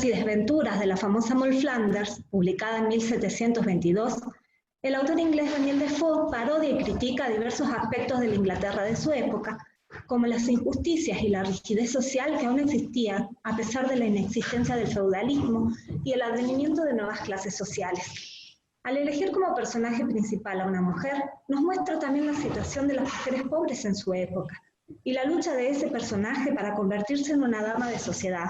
y desventuras de la famosa Moll Flanders, publicada en 1722, el autor inglés Daniel Defoe parodia y critica diversos aspectos de la Inglaterra de su época, como las injusticias y la rigidez social que aún existían a pesar de la inexistencia del feudalismo y el advenimiento de nuevas clases sociales. Al elegir como personaje principal a una mujer, nos muestra también la situación de las mujeres pobres en su época, y la lucha de ese personaje para convertirse en una dama de sociedad,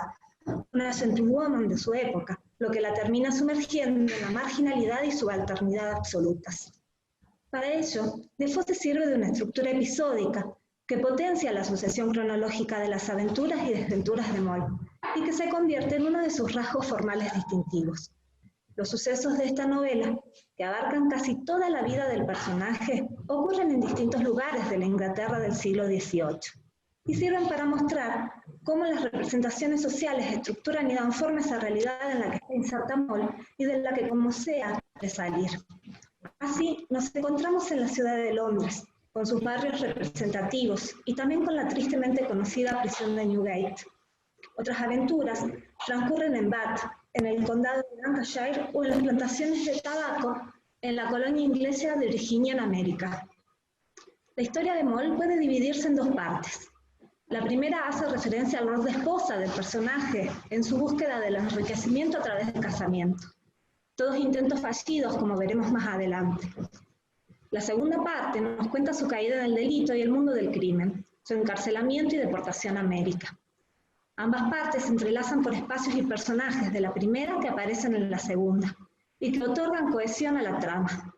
una gentlewoman de su época, lo que la termina sumergiendo en la marginalidad y subalternidad absolutas. Para ello, Defoe se sirve de una estructura episódica que potencia la sucesión cronológica de las aventuras y desventuras de Moll, y que se convierte en uno de sus rasgos formales distintivos. Los sucesos de esta novela, que abarcan casi toda la vida del personaje, ocurren en distintos lugares de la Inglaterra del siglo XVIII, y sirven para mostrar cómo las representaciones sociales estructuran y dan forma a esa realidad en la que está inserta Moll y de la que, como sea, de salir. Así, nos encontramos en la ciudad de Londres, con sus barrios representativos y también con la tristemente conocida prisión de Newgate. Otras aventuras transcurren en Bath, en el condado de Lancashire, o en las plantaciones de tabaco en la colonia inglesa de Virginia en América. La historia de Moll puede dividirse en dos partes. La primera hace referencia al rol de esposa del personaje en su búsqueda del enriquecimiento a través del casamiento. Todos intentos fallidos, como veremos más adelante. La segunda parte nos cuenta su caída en el delito y el mundo del crimen, su encarcelamiento y deportación a América. Ambas partes se entrelazan por espacios y personajes de la primera que aparecen en la segunda, y que otorgan cohesión a la trama.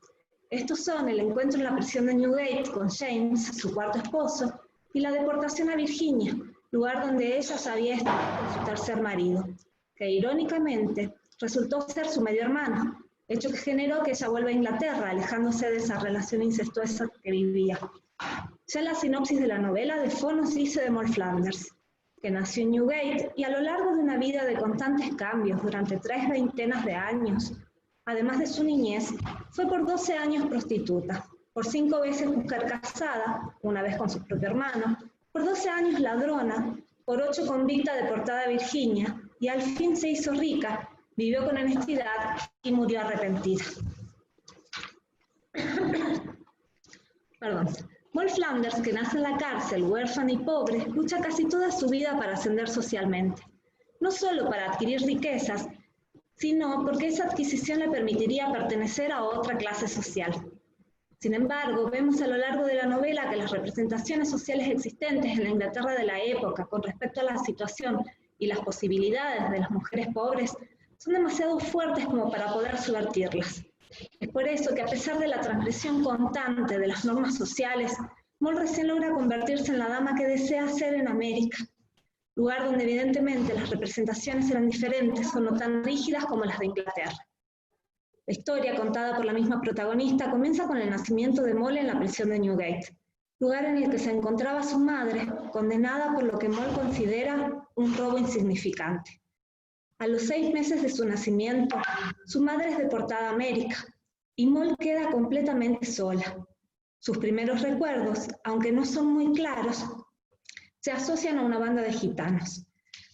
Estos son el encuentro en la prisión de Newgate con James, su cuarto esposo, y la deportación a Virginia, lugar donde ella ya había estado con su tercer marido, que irónicamente resultó ser su medio hermano, hecho que generó que ella vuelva a Inglaterra, alejándose de esa relación incestuosa que vivía. Ya en la sinopsis de la novela, Defoe nos dice de Moll Flanders, que nació en Newgate y a lo largo de una vida de constantes cambios durante 3 veintenas de años, además de su niñez, fue por 12 años prostituta, por 5 veces mujer casada, una vez con su propio hermano, por 12 años ladrona, por 8 convicta deportada a Virginia, y al fin se hizo rica, vivió con honestidad y murió arrepentida. Perdón. Moll Flanders, que nace en la cárcel, huérfana y pobre, lucha casi toda su vida para ascender socialmente, no solo para adquirir riquezas, sino porque esa adquisición le permitiría pertenecer a otra clase social. Sin embargo, vemos a lo largo de la novela que las representaciones sociales existentes en la Inglaterra de la época con respecto a la situación y las posibilidades de las mujeres pobres son demasiado fuertes como para poder subvertirlas. Es por eso que, a pesar de la transgresión constante de las normas sociales, Moll recién logra convertirse en la dama que desea ser en América, lugar donde evidentemente las representaciones eran diferentes o no tan rígidas como las de Inglaterra. La historia, contada por la misma protagonista, comienza con el nacimiento de Moll en la prisión de Newgate, lugar en el que se encontraba su madre, condenada por lo que Moll considera un robo insignificante. A los 6 meses de su nacimiento, su madre es deportada a América, y Moll queda completamente sola. Sus primeros recuerdos, aunque no son muy claros, se asocian a una banda de gitanos.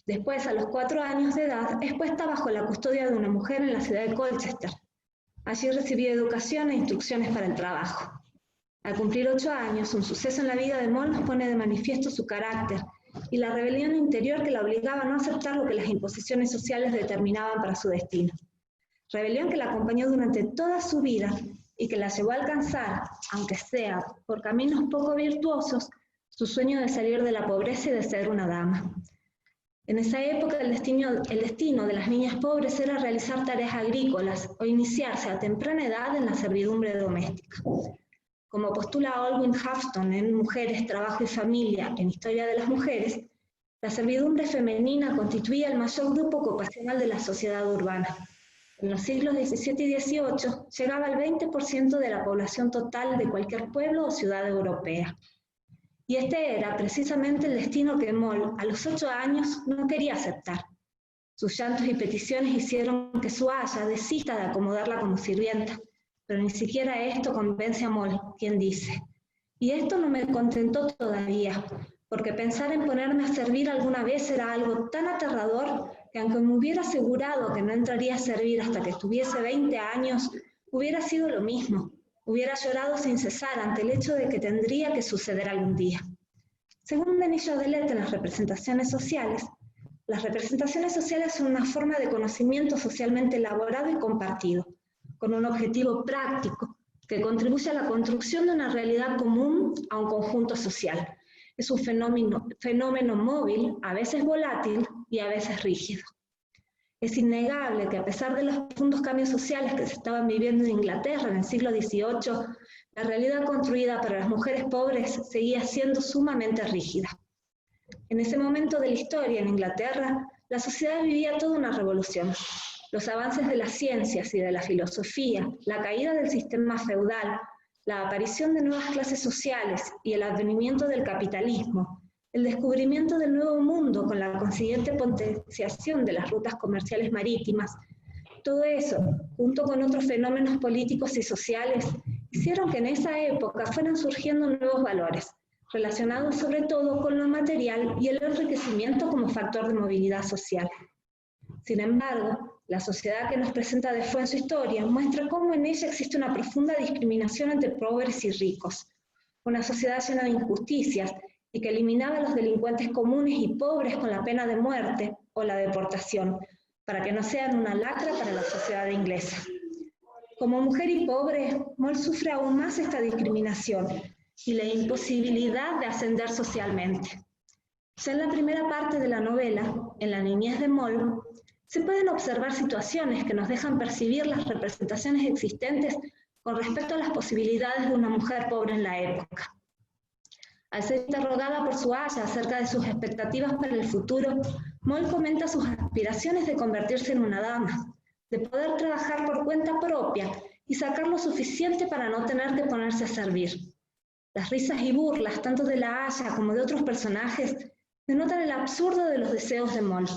Después, a los 4 años de edad, es puesta bajo la custodia de una mujer en la ciudad de Colchester. Allí recibió educación e instrucciones para el trabajo. Al cumplir 8 años, un suceso en la vida de Moll nos pone de manifiesto su carácter y la rebelión interior que la obligaba a no aceptar lo que las imposiciones sociales determinaban para su destino. Rebelión que la acompañó durante toda su vida y que la llevó a alcanzar, aunque sea por caminos poco virtuosos, su sueño de salir de la pobreza y de ser una dama. En esa época el destino de las niñas pobres era realizar tareas agrícolas o iniciarse a temprana edad en la servidumbre doméstica. Como postula Alwyn Hafton en Mujeres, Trabajo y Familia, en Historia de las Mujeres, la servidumbre femenina constituía el mayor grupo ocupacional de la sociedad urbana. En los siglos XVII y XVIII llegaba al 20% de la población total de cualquier pueblo o ciudad europea. Y este era precisamente el destino que Moll, a los 8 años, no quería aceptar. Sus llantos y peticiones hicieron que su aya desista de acomodarla como sirvienta, pero ni siquiera esto convence a Moll, quien dice: «Y esto no me contentó todavía, porque pensar en ponerme a servir alguna vez era algo tan aterrador que aunque me hubiera asegurado que no entraría a servir hasta que tuviese 20 años, hubiera sido lo mismo. Hubiera llorado sin cesar ante el hecho de que tendría que suceder algún día. Según Denis Jaudelet en las representaciones sociales son una forma de conocimiento socialmente elaborado y compartido, con un objetivo práctico que contribuye a la construcción de una realidad común a un conjunto social. Es un fenómeno móvil, a veces volátil y a veces rígido. Es innegable que a pesar de los profundos cambios sociales que se estaban viviendo en Inglaterra en el siglo XVIII, la realidad construida para las mujeres pobres seguía siendo sumamente rígida. En ese momento de la historia en Inglaterra, la sociedad vivía toda una revolución. Los avances de las ciencias y de la filosofía, la caída del sistema feudal, la aparición de nuevas clases sociales y el advenimiento del capitalismo, el descubrimiento del nuevo mundo con la consiguiente potenciación de las rutas comerciales marítimas, todo eso, junto con otros fenómenos políticos y sociales, hicieron que en esa época fueran surgiendo nuevos valores, relacionados sobre todo con lo material y el enriquecimiento como factor de movilidad social. Sin embargo, la sociedad que nos presenta Defoe en su historia muestra cómo en ella existe una profunda discriminación entre pobres y ricos, una sociedad llena de injusticias y que eliminaba a los delincuentes comunes y pobres con la pena de muerte o la deportación, para que no sean una lacra para la sociedad inglesa. Como mujer y pobre, Moll sufre aún más esta discriminación y la imposibilidad de ascender socialmente. Ya en la primera parte de la novela, en la niñez de Moll, se pueden observar situaciones que nos dejan percibir las representaciones existentes con respecto a las posibilidades de una mujer pobre en la época. Al ser interrogada por su aya acerca de sus expectativas para el futuro, Moll comenta sus aspiraciones de convertirse en una dama, de poder trabajar por cuenta propia y sacar lo suficiente para no tener que ponerse a servir. Las risas y burlas, tanto de la aya como de otros personajes, denotan el absurdo de los deseos de Moll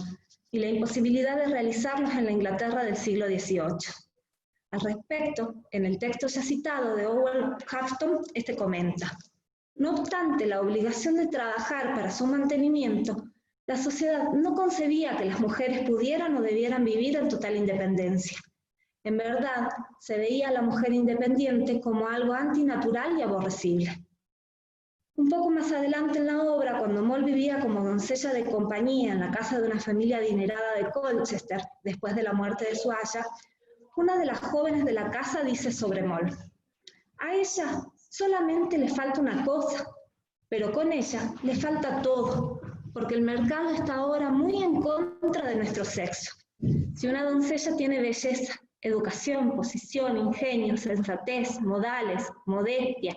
y la imposibilidad de realizarlos en la Inglaterra del siglo XVIII. Al respecto, en el texto ya citado de Owen Houghton, este comenta: no obstante la obligación de trabajar para su mantenimiento, la sociedad no concebía que las mujeres pudieran o debieran vivir en total independencia. En verdad, se veía a la mujer independiente como algo antinatural y aborrecible. Un poco más adelante en la obra, cuando Moll vivía como doncella de compañía en la casa de una familia adinerada de Colchester, después de la muerte de su aya, una de las jóvenes de la casa dice sobre Moll: a ella solamente le falta una cosa, pero con ella le falta todo, porque el mercado está ahora muy en contra de nuestro sexo. Si una doncella tiene belleza, educación, posición, ingenio, sensatez, modales, modestia,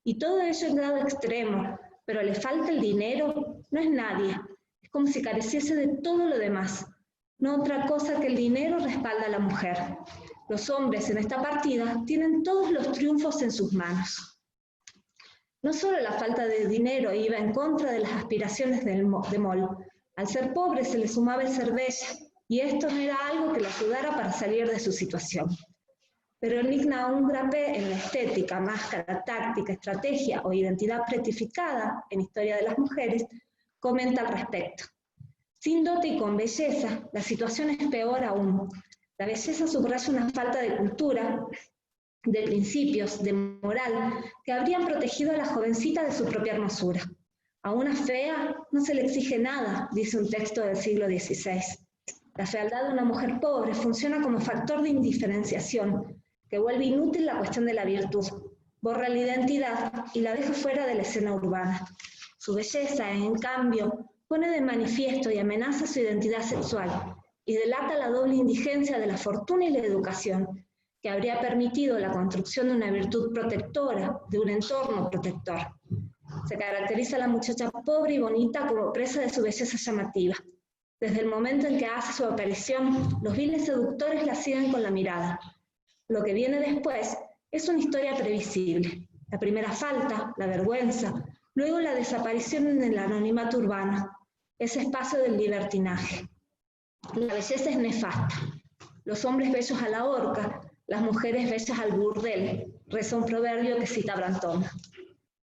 y todo ello en grado extremo, pero le falta el dinero, no es nadie. Es como si careciese de todo lo demás. No otra cosa que el dinero respalda a la mujer. Los hombres en esta partida tienen todos los triunfos en sus manos. No solo la falta de dinero iba en contra de las aspiraciones de Moll. Al ser pobre se le sumaba el ser bella, y esto no era algo que le ayudara para salir de su situación. Pero Nick Naum Grape, en la estética, máscara, táctica, estrategia o identidad pretificada en Historia de las Mujeres, comenta al respecto: sin dote y con belleza, la situación es peor aún. La belleza subraya una falta de cultura, de principios, de moral, que habrían protegido a la jovencita de su propia hermosura. A una fea no se le exige nada, dice un texto del siglo XVI. La fealdad de una mujer pobre funciona como factor de indiferenciación, que vuelve inútil la cuestión de la virtud, borra la identidad y la deja fuera de la escena urbana. Su belleza, en cambio, pone de manifiesto y amenaza su identidad sexual, y delata la doble indigencia de la fortuna y la educación, que habría permitido la construcción de una virtud protectora, de un entorno protector. Se caracteriza a la muchacha pobre y bonita como presa de su belleza llamativa. Desde el momento en que hace su aparición, los viles seductores la siguen con la mirada. Lo que viene después es una historia previsible. La primera falta, la vergüenza, luego la desaparición en el anonimato urbano, ese espacio del libertinaje. La belleza es nefasta. Los hombres bellos a la horca, las mujeres bellas al burdel, reza un proverbio que cita Brantôme.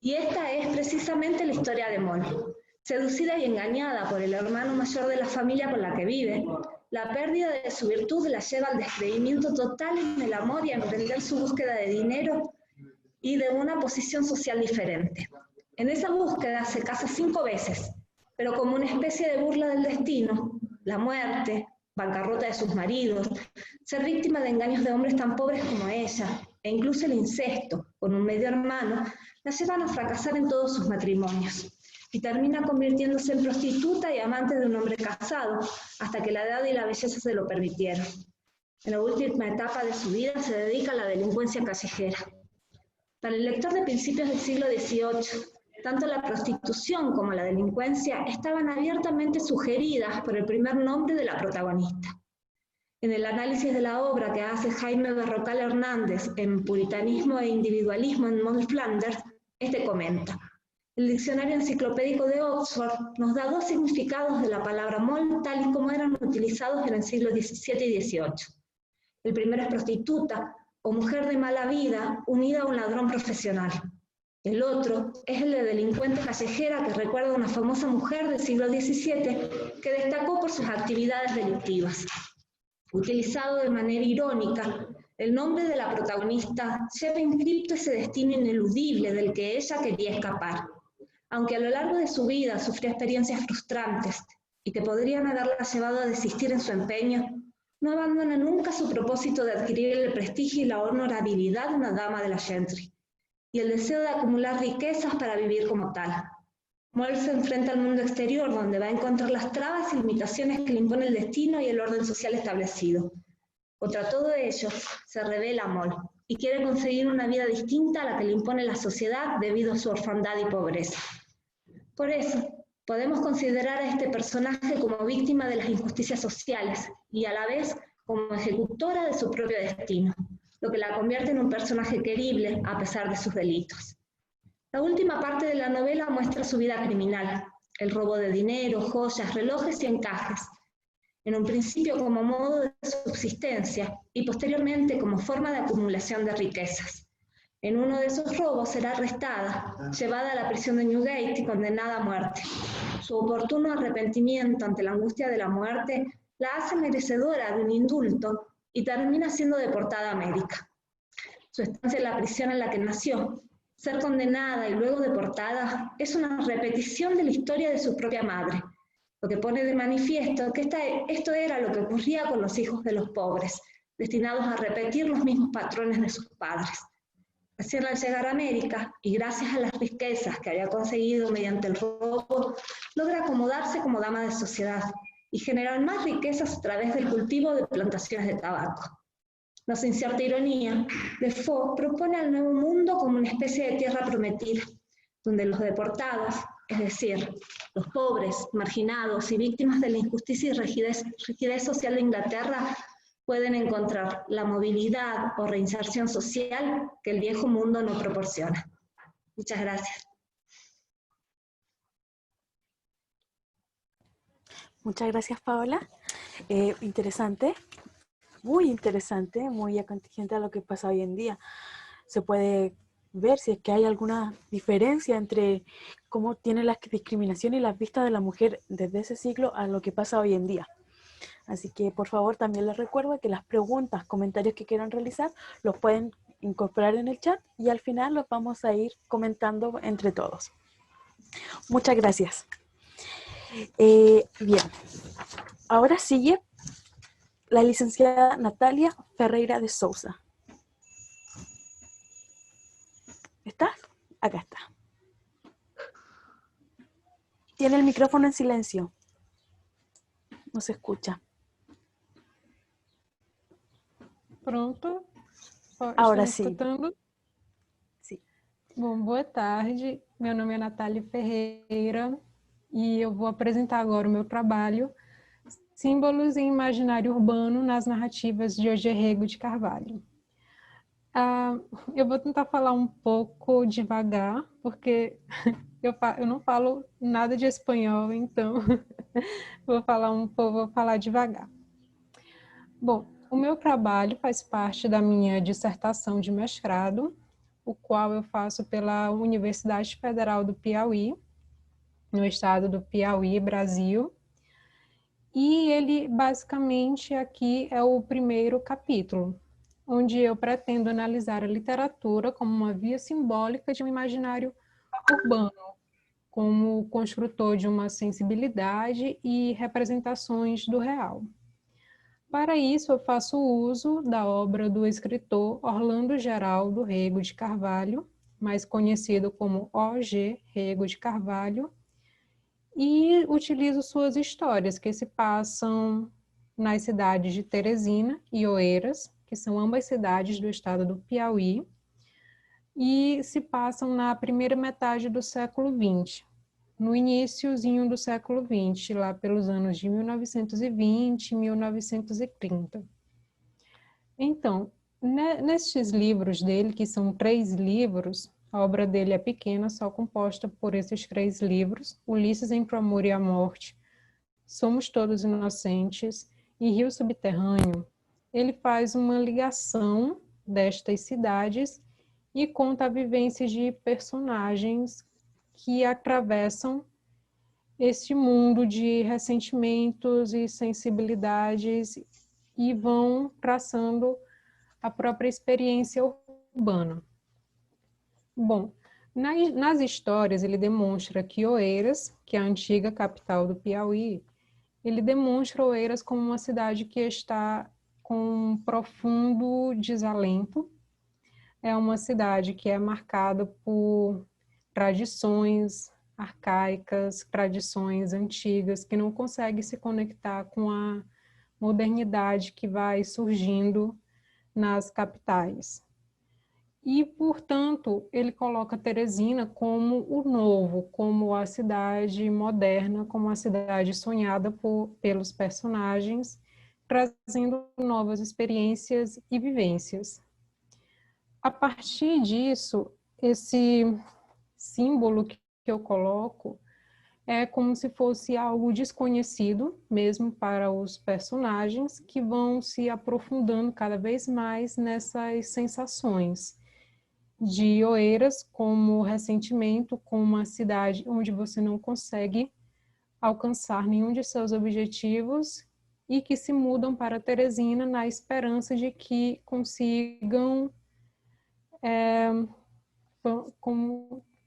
Y esta es precisamente la historia de Moll. Seducida y engañada por el hermano mayor de la familia con la que vive, la pérdida de su virtud la lleva al descreimiento total en el amor y a emprender su búsqueda de dinero y de una posición social diferente. En esa búsqueda se casa 5 veces, pero como una especie de burla del destino, la muerte, bancarrota de sus maridos, ser víctima de engaños de hombres tan pobres como ella, e incluso el incesto con un medio hermano, la llevan a fracasar en todos sus matrimonios, y termina convirtiéndose en prostituta y amante de un hombre casado, hasta que la edad y la belleza se lo permitieron. En la última etapa de su vida se dedica a la delincuencia callejera. Para el lector de principios del siglo XVIII, tanto la prostitución como la delincuencia estaban abiertamente sugeridas por el primer nombre de la protagonista. En el análisis de la obra que hace Jaime Berrocal Hernández en Puritanismo e Individualismo en Moll Flanders, este comenta: el diccionario enciclopédico de Oxford nos da 2 significados de la palabra moll tal y como eran utilizados en el siglo XVII y XVIII. El primero es prostituta, o mujer de mala vida unida a un ladrón profesional. El otro es el de delincuente callejera, que recuerda a una famosa mujer del siglo XVII que destacó por sus actividades delictivas. Utilizado de manera irónica, el nombre de la protagonista lleva inscripto ese destino ineludible del que ella quería escapar. Aunque a lo largo de su vida sufrió experiencias frustrantes y que podrían haberla llevado a desistir en su empeño, no abandona nunca su propósito de adquirir el prestigio y la honorabilidad de una dama de la gentry, y el deseo de acumular riquezas para vivir como tal. Moll se enfrenta al mundo exterior, donde va a encontrar las trabas y limitaciones que le impone el destino y el orden social establecido. Contra todo ello, se rebela Moll y quiere conseguir una vida distinta a la que le impone la sociedad debido a su orfandad y pobreza. Por eso, podemos considerar a este personaje como víctima de las injusticias sociales y a la vez como ejecutora de su propio destino, lo que la convierte en un personaje querible a pesar de sus delitos. La última parte de la novela muestra su vida criminal, el robo de dinero, joyas, relojes y encajes, en un principio como modo de subsistencia y posteriormente como forma de acumulación de riquezas. En uno de esos robos será arrestada, llevada a la prisión de Newgate y condenada a muerte. Su oportuno arrepentimiento ante la angustia de la muerte la hace merecedora de un indulto y termina siendo deportada a América. Su estancia en la prisión en la que nació, ser condenada y luego deportada, es una repetición de la historia de su propia madre, lo que pone de manifiesto que esto era lo que ocurría con los hijos de los pobres, destinados a repetir los mismos patrones de sus padres. Recién al llegar a América, y gracias a las riquezas que había conseguido mediante el robo, logra acomodarse como dama de sociedad y generar más riquezas a través del cultivo de plantaciones de tabaco. No sin cierta ironía, Defoe propone al Nuevo Mundo como una especie de tierra prometida, donde los deportados, es decir, los pobres, marginados y víctimas de la injusticia y rigidez social de Inglaterra, pueden encontrar la movilidad o reinserción social que el viejo mundo no proporciona. Muchas gracias. Muchas gracias, Paola. Interesante, muy contingente a lo que pasa hoy en día. Se puede ver si es que hay alguna diferencia entre cómo tiene la discriminación y las vistas de la mujer desde ese siglo a lo que pasa hoy en día. Así que, por favor, también les recuerdo que las preguntas, comentarios que quieran realizar, los pueden incorporar en el chat y al final los vamos a ir comentando entre todos. Muchas gracias. Bien, ahora sigue la licenciada Natalia Ferreira de Souza. ¿Está? Acá está. Tiene el micrófono en silencio. No se escucha. Pronto? Ahora Estão sim. escutando? Sim. Bom, boa tarde. Meu nome é Natália Ferreira e eu vou apresentar agora o meu trabalho, Símbolos em Imaginário Urbano nas Narrativas de Jorge Rego de Carvalho. Eu vou tentar falar um pouco devagar, porque eu não falo nada de espanhol, então vou falar devagar. Bom, o meu trabalho faz parte da minha dissertação de mestrado, o qual eu faço pela Universidade Federal do Piauí, no estado do Piauí, Brasil. E ele, basicamente, aqui é o primeiro capítulo, onde eu pretendo analisar a literatura como uma via simbólica de um imaginário urbano, como construtor de uma sensibilidade e representações do real. Para isso, eu faço uso da obra do escritor Orlando Geraldo Rego de Carvalho, mais conhecido como O.G. Rego de Carvalho, e utilizo suas histórias, que se passam nas cidades de Teresina e Oeiras, que são ambas cidades do estado do Piauí, e se passam na primeira metade do século XX, no iniciozinho do século XX, lá pelos anos de 1920 e 1930. Então, nestes livros dele, que são 3 livros, a obra dele é pequena, só composta por esses 3 livros, Ulisses entre o Amor e a Morte, Somos Todos Inocentes e Rio Subterrâneo. Ele faz uma ligação destas cidades e conta a vivência de personagens que atravessam este mundo de ressentimentos e sensibilidades e vão traçando a própria experiência urbana. Bom, nas histórias ele demonstra que Oeiras, que é a antiga capital do Piauí, ele demonstra Oeiras como uma cidade que está com um profundo desalento. É uma cidade que é marcada por tradições arcaicas, tradições antigas, que não consegue se conectar com a modernidade que vai surgindo nas capitais. E, portanto, ele coloca Teresina como o novo, como a cidade moderna, como a cidade sonhada pelos personagens, trazendo novas experiências e vivências. A partir disso, esse símbolo que eu coloco é como se fosse algo desconhecido, mesmo para os personagens, que vão se aprofundando cada vez mais nessas sensações de Oeiras como ressentimento, como uma cidade onde você não consegue alcançar nenhum de seus objetivos e que se mudam para Teresina na esperança de que consigam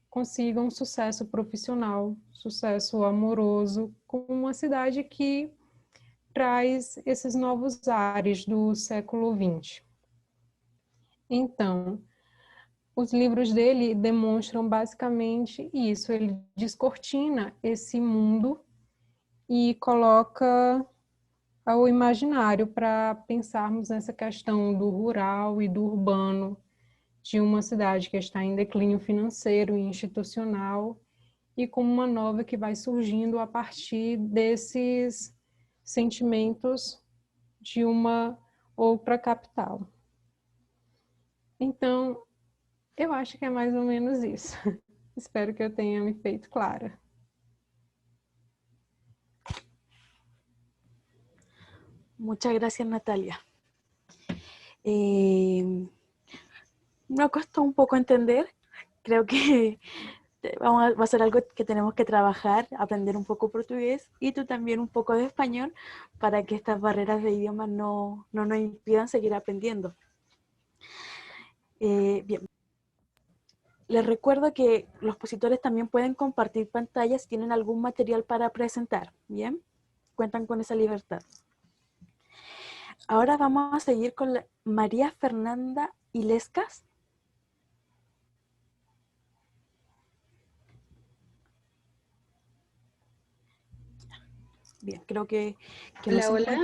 consigam sucesso profissional, sucesso amoroso, com uma cidade que traz esses novos ares do século XX. Então, os livros dele demonstram basicamente isso, ele descortina esse mundo e coloca o imaginário para pensarmos nessa questão do rural e do urbano, de uma cidade que está em declínio financeiro e institucional, e como uma nova que vai surgindo a partir desses sentimentos de uma outra capital. Então, eu acho que é mais ou menos isso. Espero que eu tenha me feito clara. Muchas gracias, Natalia. Me costó un poco entender. Creo que va a ser algo que tenemos que trabajar, aprender un poco portugués y tú también un poco de español para que estas barreras de idioma no nos impidan seguir aprendiendo. Bien. Les recuerdo que los expositores también pueden compartir pantallas si tienen algún material para presentar. Bien, cuentan con esa libertad. Ahora vamos a seguir con María Fernanda Ilescas. Bien, creo que hola, hola.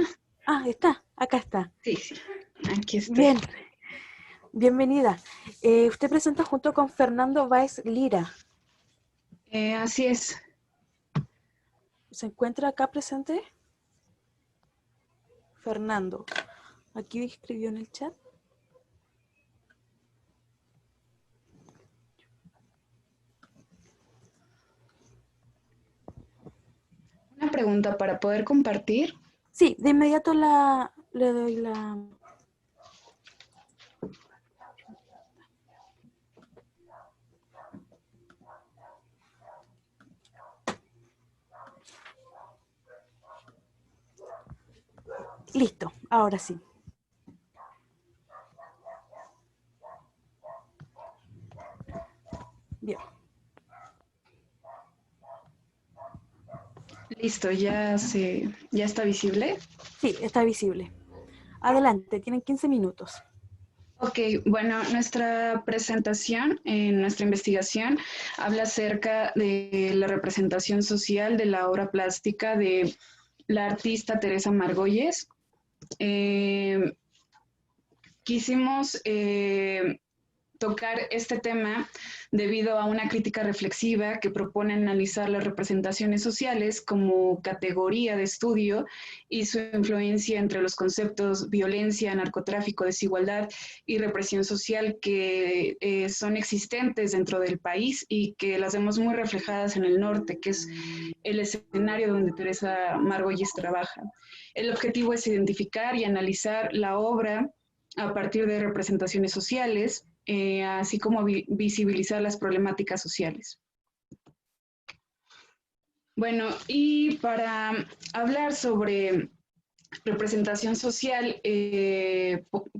Ah, está, acá está. Sí, aquí estoy. Bien, bienvenida. Usted presenta junto con Fernando Báez Lira. Así es. ¿Se encuentra acá presente? Fernando. Aquí escribió en el chat. Una pregunta para poder compartir. Sí, de inmediato le doy la... Listo, ahora sí. Bien. Listo, ya está visible. Sí, está visible. Adelante, tienen 15 minutos. Ok, bueno, nuestra presentación, nuestra investigación, habla acerca de la representación social de la obra plástica de la artista Teresa Margolles. Quisimos tocar este tema debido a una crítica reflexiva que propone analizar las representaciones sociales como categoría de estudio y su influencia entre los conceptos violencia, narcotráfico, desigualdad y represión social que son existentes dentro del país y que las vemos muy reflejadas en el norte, que es el escenario donde Teresa Margolles trabaja. El objetivo es identificar y analizar la obra a partir de representaciones sociales, así como visibilizar las problemáticas sociales. Bueno, y para hablar sobre representación social,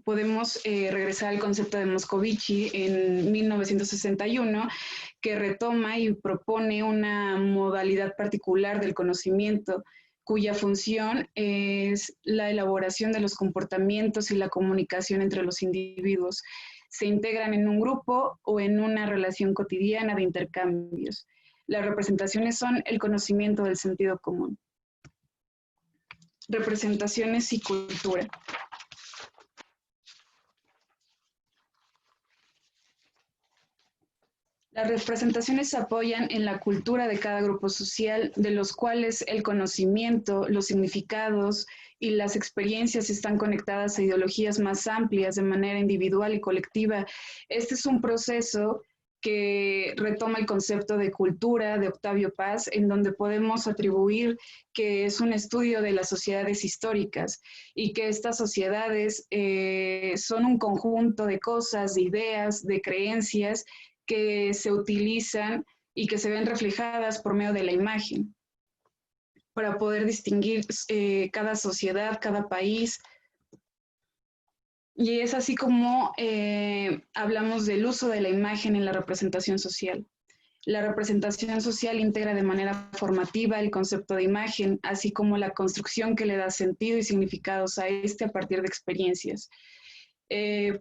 podemos regresar al concepto de Moscovici en 1961, que retoma y propone una modalidad particular del conocimiento cuya función es la elaboración de los comportamientos y la comunicación entre los individuos. Se integran en un grupo o en una relación cotidiana de intercambios. Las representaciones son el conocimiento del sentido común. Representaciones y cultura. Las representaciones se apoyan en la cultura de cada grupo social, de los cuales el conocimiento, los significados y las experiencias están conectadas a ideologías más amplias de manera individual y colectiva. Este es un proceso que retoma el concepto de cultura de Octavio Paz, en donde podemos atribuir que es un estudio de las sociedades históricas y que estas sociedades son un conjunto de cosas, de ideas, de creencias que se utilizan y que se ven reflejadas por medio de la imagen para poder distinguir cada sociedad, cada país. Y es así como hablamos del uso de la imagen en la representación social. La representación social integra de manera formativa el concepto de imagen, así como la construcción que le da sentido y significados a este a partir de experiencias.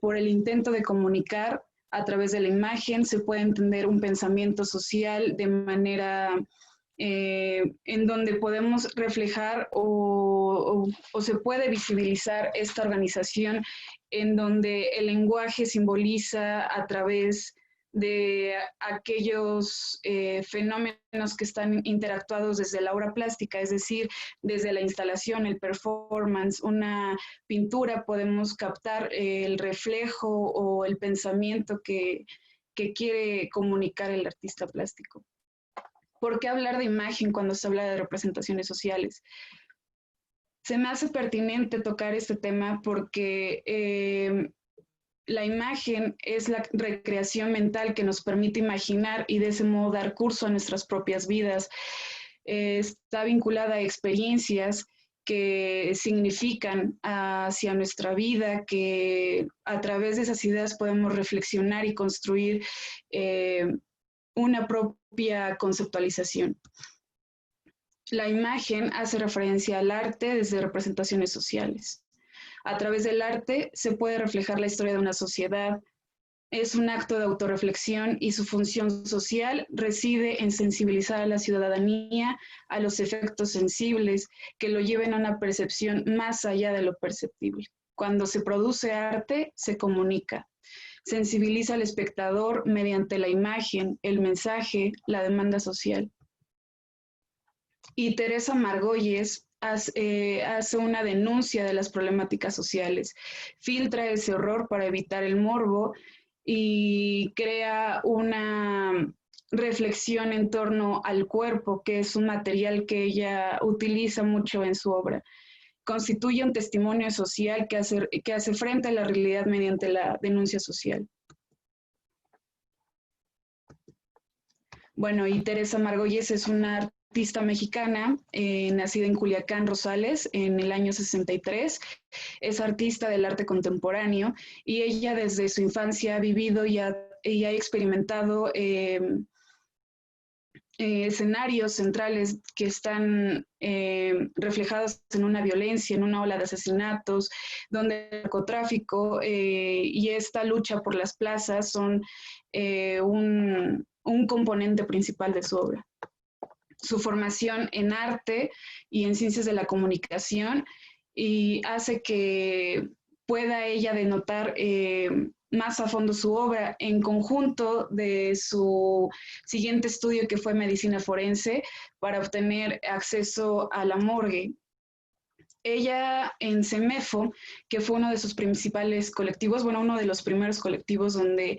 Por el intento de comunicar a través de la imagen se puede entender un pensamiento social de manera en donde podemos reflejar o se puede visibilizar esta organización en donde el lenguaje simboliza a través de aquellos fenómenos que están interactuados desde la obra plástica, es decir, desde la instalación, el performance, una pintura, podemos captar el reflejo o el pensamiento que quiere comunicar el artista plástico. ¿Por qué hablar de imagen cuando se habla de representaciones sociales? Se me hace pertinente tocar este tema porque la imagen es la recreación mental que nos permite imaginar y de ese modo dar curso a nuestras propias vidas. Está vinculada a experiencias que significan hacia nuestra vida, que a través de esas ideas podemos reflexionar y construir una propia conceptualización. La imagen hace referencia al arte desde representaciones sociales. A través del arte se puede reflejar la historia de una sociedad. Es un acto de autorreflexión y su función social reside en sensibilizar a la ciudadanía a los efectos sensibles que lo lleven a una percepción más allá de lo perceptible. Cuando se produce arte, se comunica. Sensibiliza al espectador mediante la imagen, el mensaje, la demanda social. Y Teresa Margolles hace una denuncia de las problemáticas sociales, filtra ese horror para evitar el morbo y crea una reflexión en torno al cuerpo, que es un material que ella utiliza mucho en su obra. Constituye un testimonio social que hace frente a la realidad mediante la denuncia social. Bueno, y Teresa Margolles es una artista mexicana, nacida en Culiacán, Rosales, en el año 63. Es artista del arte contemporáneo y ella desde su infancia ha vivido y ha experimentado escenarios centrales que están reflejados en una violencia, en una ola de asesinatos, donde el narcotráfico y esta lucha por las plazas son un componente principal de su obra. Su formación en arte y en ciencias de la comunicación y hace que pueda ella denotar más a fondo su obra en conjunto de su siguiente estudio, que fue medicina forense, para obtener acceso a la morgue. Ella en CEMEFO, que fue uno de sus principales colectivos, bueno, uno de los primeros colectivos donde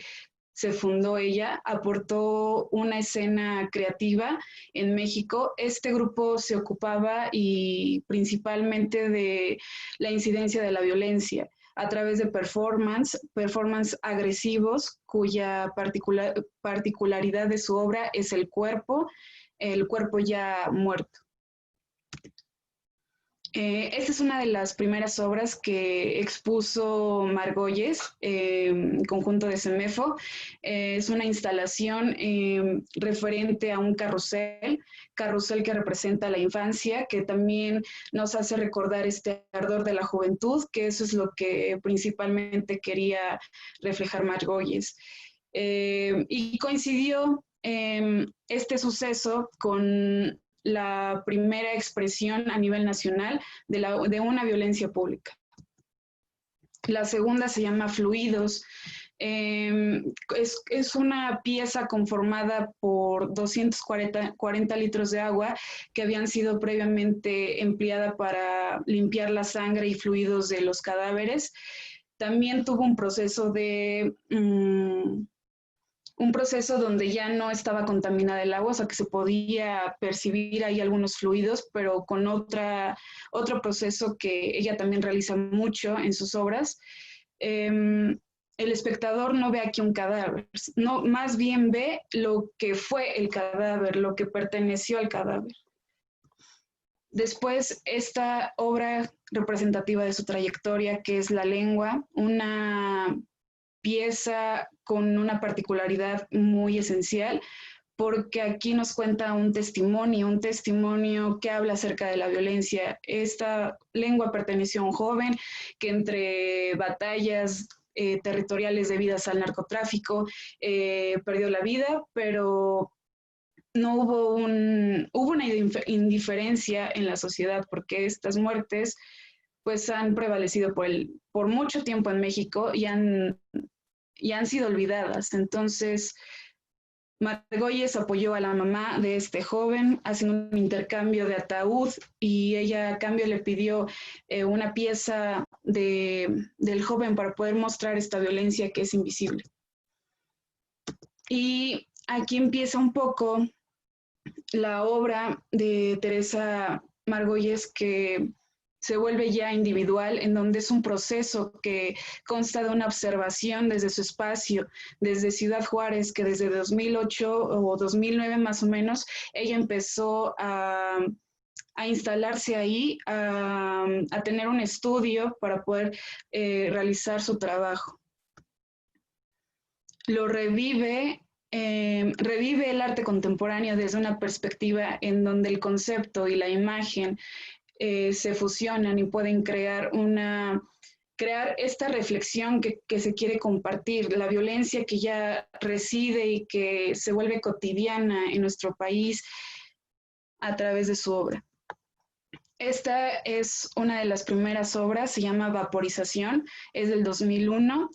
se fundó ella, aportó una escena creativa en México. Este grupo se ocupaba y principalmente de la incidencia de la violencia a través de performance agresivos, cuya particularidad de su obra es el cuerpo ya muerto. Esta es una de las primeras obras que expuso Margolles, conjunto de CEMEFO. Es una instalación referente a un carrusel que representa la infancia, que también nos hace recordar este ardor de la juventud, que eso es lo que principalmente quería reflejar Margolles. Y coincidió este suceso con la primera expresión a nivel nacional de una violencia pública. La segunda se llama Fluidos. Es una pieza conformada por 240 litros de agua que habían sido previamente empleada para limpiar la sangre y fluidos de los cadáveres. También tuvo un proceso donde ya no estaba contaminada el agua, o sea que se podía percibir ahí algunos fluidos, pero con otro proceso que ella también realiza mucho en sus obras. El espectador no ve aquí un cadáver, no, más bien ve lo que fue el cadáver, lo que perteneció al cadáver. Después, esta obra representativa de su trayectoria, que es La Lengua, una pieza con una particularidad muy esencial, porque aquí nos cuenta un testimonio que habla acerca de la violencia. Esta lengua perteneció a un joven que entre batallas territoriales debidas al narcotráfico perdió la vida, pero no hubo una indiferencia en la sociedad, porque estas muertes pues han prevalecido por mucho tiempo en México y han sido olvidadas. Entonces, Margolles apoyó a la mamá de este joven, haciendo un intercambio de ataúd, y ella a cambio le pidió una pieza del joven para poder mostrar esta violencia que es invisible. Y aquí empieza un poco la obra de Teresa Margolles, que se vuelve ya individual, en donde es un proceso que consta de una observación desde su espacio, desde Ciudad Juárez, que desde 2008 o 2009 más o menos, ella empezó a instalarse ahí, a tener un estudio para poder realizar su trabajo. Lo revive el arte contemporáneo desde una perspectiva en donde el concepto y la imagen se fusionan y pueden crear esta reflexión que se quiere compartir, la violencia que ya reside y que se vuelve cotidiana en nuestro país a través de su obra. Esta es una de las primeras obras, se llama Vaporización, es del 2001.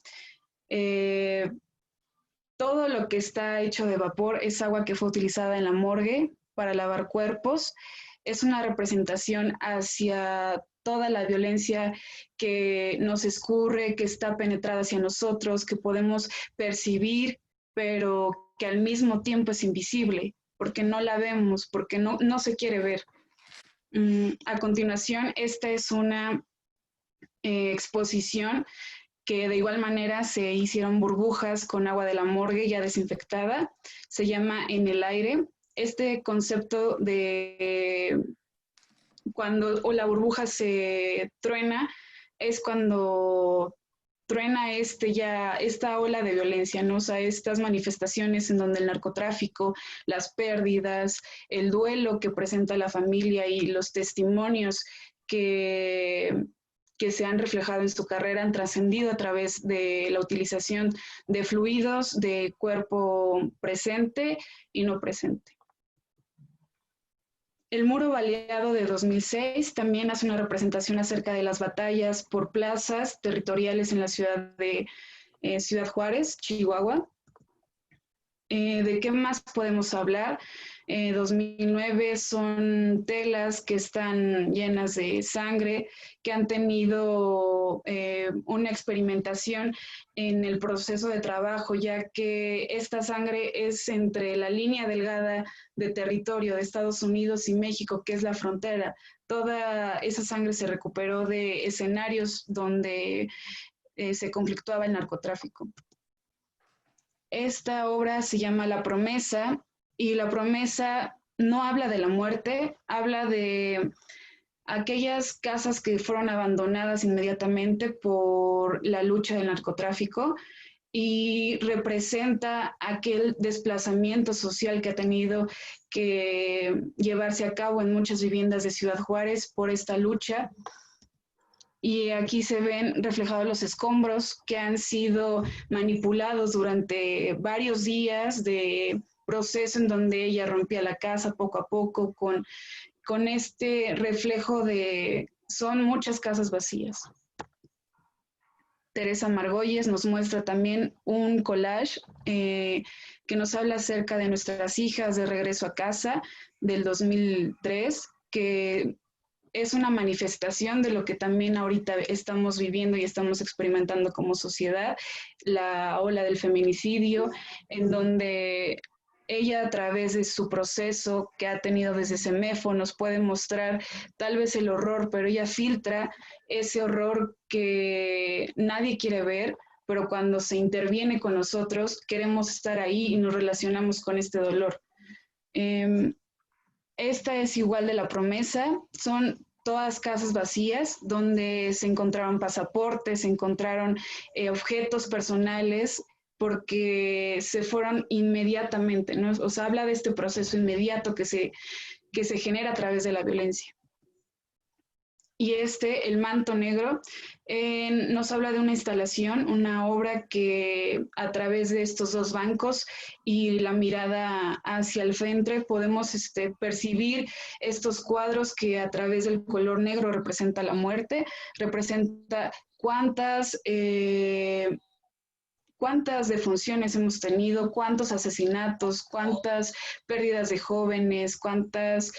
Todo lo que está hecho de vapor es agua que fue utilizada en la morgue para lavar cuerpos. Es una representación hacia toda la violencia que nos escurre, que está penetrada hacia nosotros, que podemos percibir, pero que al mismo tiempo es invisible, porque no la vemos, porque no se quiere ver. A continuación, esta es una exposición que de igual manera se hicieron burbujas con agua de la morgue ya desinfectada. Se llama En el aire. este concepto de cuando o la burbuja se truena, es cuando truena esta ola de violencia, ¿no? O sea, estas manifestaciones en donde el narcotráfico, las pérdidas, el duelo que presenta la familia y los testimonios que se han reflejado en su carrera han trascendido a través de la utilización de fluidos de cuerpo presente y no presente. El muro baleado de 2006 también hace una representación acerca de las batallas por plazas territoriales en la ciudad de Ciudad Juárez, Chihuahua. ¿De qué más podemos hablar? 2009 son telas que están llenas de sangre, que han tenido una experimentación en el proceso de trabajo, ya que esta sangre es entre la línea delgada de territorio de Estados Unidos y México, que es la frontera. Toda esa sangre se recuperó de escenarios donde se conflictuaba el narcotráfico. Esta obra se llama La Promesa, y La Promesa no habla de la muerte, habla de aquellas casas que fueron abandonadas inmediatamente por la lucha del narcotráfico, y representa aquel desplazamiento social que ha tenido que llevarse a cabo en muchas viviendas de Ciudad Juárez por esta lucha. Y aquí se ven reflejados los escombros que han sido manipulados durante varios días de proceso en donde ella rompía la casa poco a poco con este reflejo de son muchas casas vacías. Teresa Margolles nos muestra también un collage que nos habla acerca de nuestras hijas de regreso a casa del 2003, que es una manifestación de lo que también ahorita estamos viviendo y estamos experimentando como sociedad, la ola del feminicidio, en donde ella a través de su proceso que ha tenido desde CEMEFO nos puede mostrar tal vez el horror, pero ella filtra ese horror que nadie quiere ver, pero cuando se interviene con nosotros queremos estar ahí y nos relacionamos con este dolor. Esta es igual de La Promesa, son todas casas vacías donde se encontraron pasaportes, se encontraron objetos personales porque se fueron inmediatamente, ¿no? O sea, habla de este proceso inmediato que se genera a través de la violencia. Y El manto negro, nos habla de una instalación, una obra que a través de estos dos bancos y la mirada hacia el frente podemos percibir estos cuadros que a través del color negro representa la muerte, representa cuántas defunciones hemos tenido, cuántos asesinatos, cuántas pérdidas de jóvenes, cuántos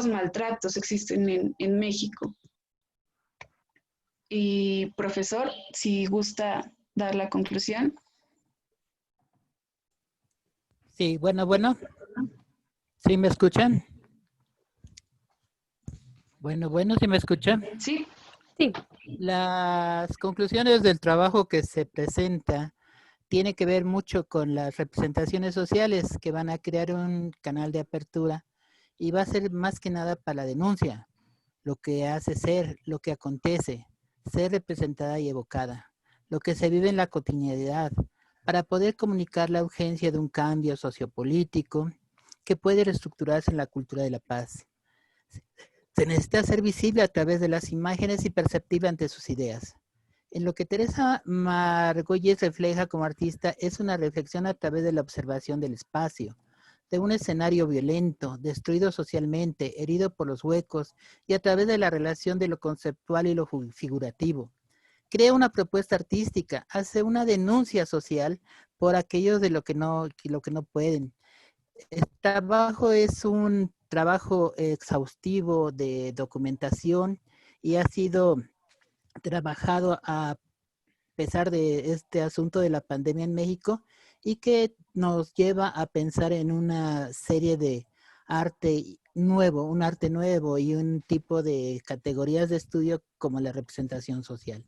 maltratos existen en México. Y profesor, si gusta dar la conclusión. Sí, bueno. ¿Sí me escuchan? Bueno, ¿sí me escuchan? Sí. Sí. Las conclusiones del trabajo que se presenta tiene que ver mucho con las representaciones sociales que van a crear un canal de apertura y va a ser más que nada para la denuncia, lo que hace ser, lo que acontece, ser representada y evocada, lo que se vive en la cotidianidad, para poder comunicar la urgencia de un cambio sociopolítico que puede reestructurarse en la cultura de la paz. Se necesita ser visible a través de las imágenes y perceptible ante sus ideas. En lo que Teresa Margolles refleja como artista es una reflexión a través de la observación del espacio, de un escenario violento, destruido socialmente, herido por los huecos y a través de la relación de lo conceptual y lo figurativo. Crea una propuesta artística, hace una denuncia social por aquellos de lo que no pueden. El trabajo es un trabajo exhaustivo de documentación y ha sido trabajado a pesar de este asunto de la pandemia en México y que nos lleva a pensar en una serie de arte nuevo y un tipo de categorías de estudio como la representación social.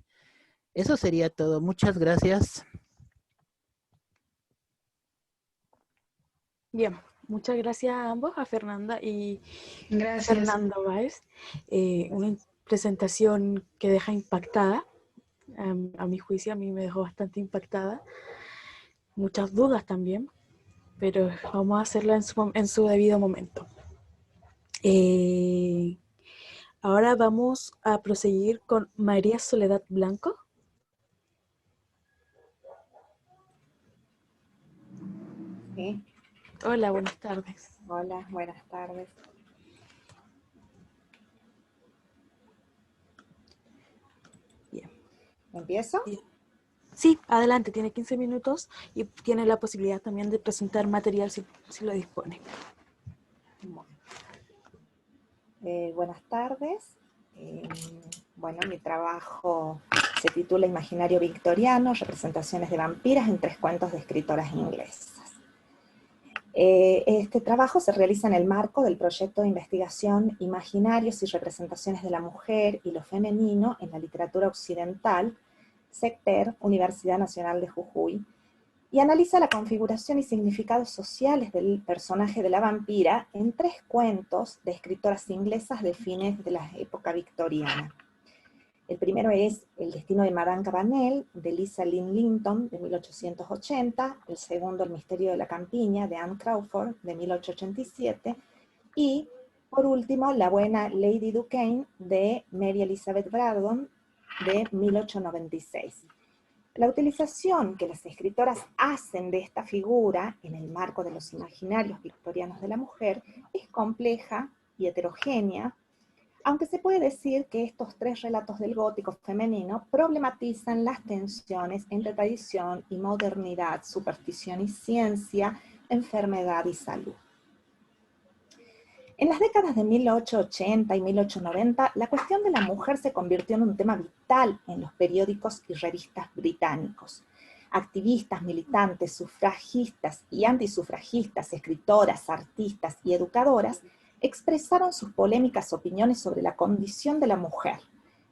Eso sería todo. Muchas gracias. Bien, Muchas gracias a ambos, a Fernanda y Gracias. Fernando Báez. Una presentación que deja impactada, a mi juicio, a mí me dejó bastante impactada. Muchas dudas también, pero vamos a hacerla en su debido momento. Ahora vamos a proseguir con María Soledad Blanco. Sí. Hola, buenas tardes. Hola, buenas tardes. Bien. ¿Empiezo? Sí, adelante, tiene 15 minutos y tiene la posibilidad también de presentar material si lo dispone. Bueno. Buenas tardes. Bueno, mi trabajo se titula Imaginario Victoriano, representaciones de vampiras en 3 cuentos de escritoras inglesas. Este trabajo se realiza en el marco del proyecto de investigación Imaginarios y representaciones de la mujer y lo femenino en la literatura occidental, SECTER, Universidad Nacional de Jujuy, y analiza la configuración y significados sociales del personaje de la vampira en 3 cuentos de escritoras inglesas de fines de la época victoriana. El primero es El destino de Madame Cabanel, de Lisa Lynn Linton, de 1880. El segundo, El misterio de la campiña, de Anne Crawford, de 1887. Y, por último, La buena Lady Duquesne, de Mary Elizabeth Braddon, de 1896. La utilización que las escritoras hacen de esta figura en el marco de los imaginarios victorianos de la mujer es compleja y heterogénea, aunque se puede decir que estos 3 relatos del gótico femenino problematizan las tensiones entre tradición y modernidad, superstición y ciencia, enfermedad y salud. En las décadas de 1880 y 1890, la cuestión de la mujer se convirtió en un tema vital en los periódicos y revistas británicos. Activistas, militantes, sufragistas y antisufragistas, escritoras, artistas y educadoras expresaron sus polémicas opiniones sobre la condición de la mujer.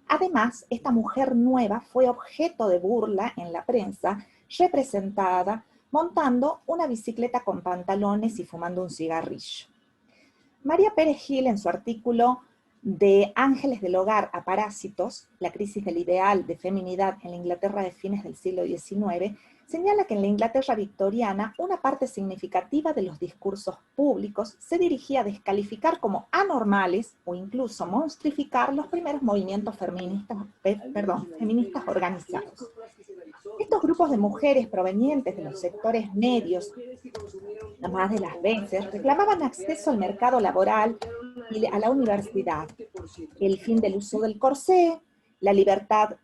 Además, esta mujer nueva fue objeto de burla en la prensa, representada montando una bicicleta con pantalones y fumando un cigarrillo. María Pérez Gil, en su artículo de Ángeles del Hogar a Parásitos, la crisis del ideal de feminidad en la Inglaterra de fines del siglo XIX, señala que en la Inglaterra victoriana una parte significativa de los discursos públicos se dirigía a descalificar como anormales o incluso monstrificar los primeros movimientos feministas organizados. Estos grupos de mujeres provenientes de los sectores medios, más de las veces, reclamaban acceso al mercado laboral y a la universidad, el fin del uso del corsé, la libertad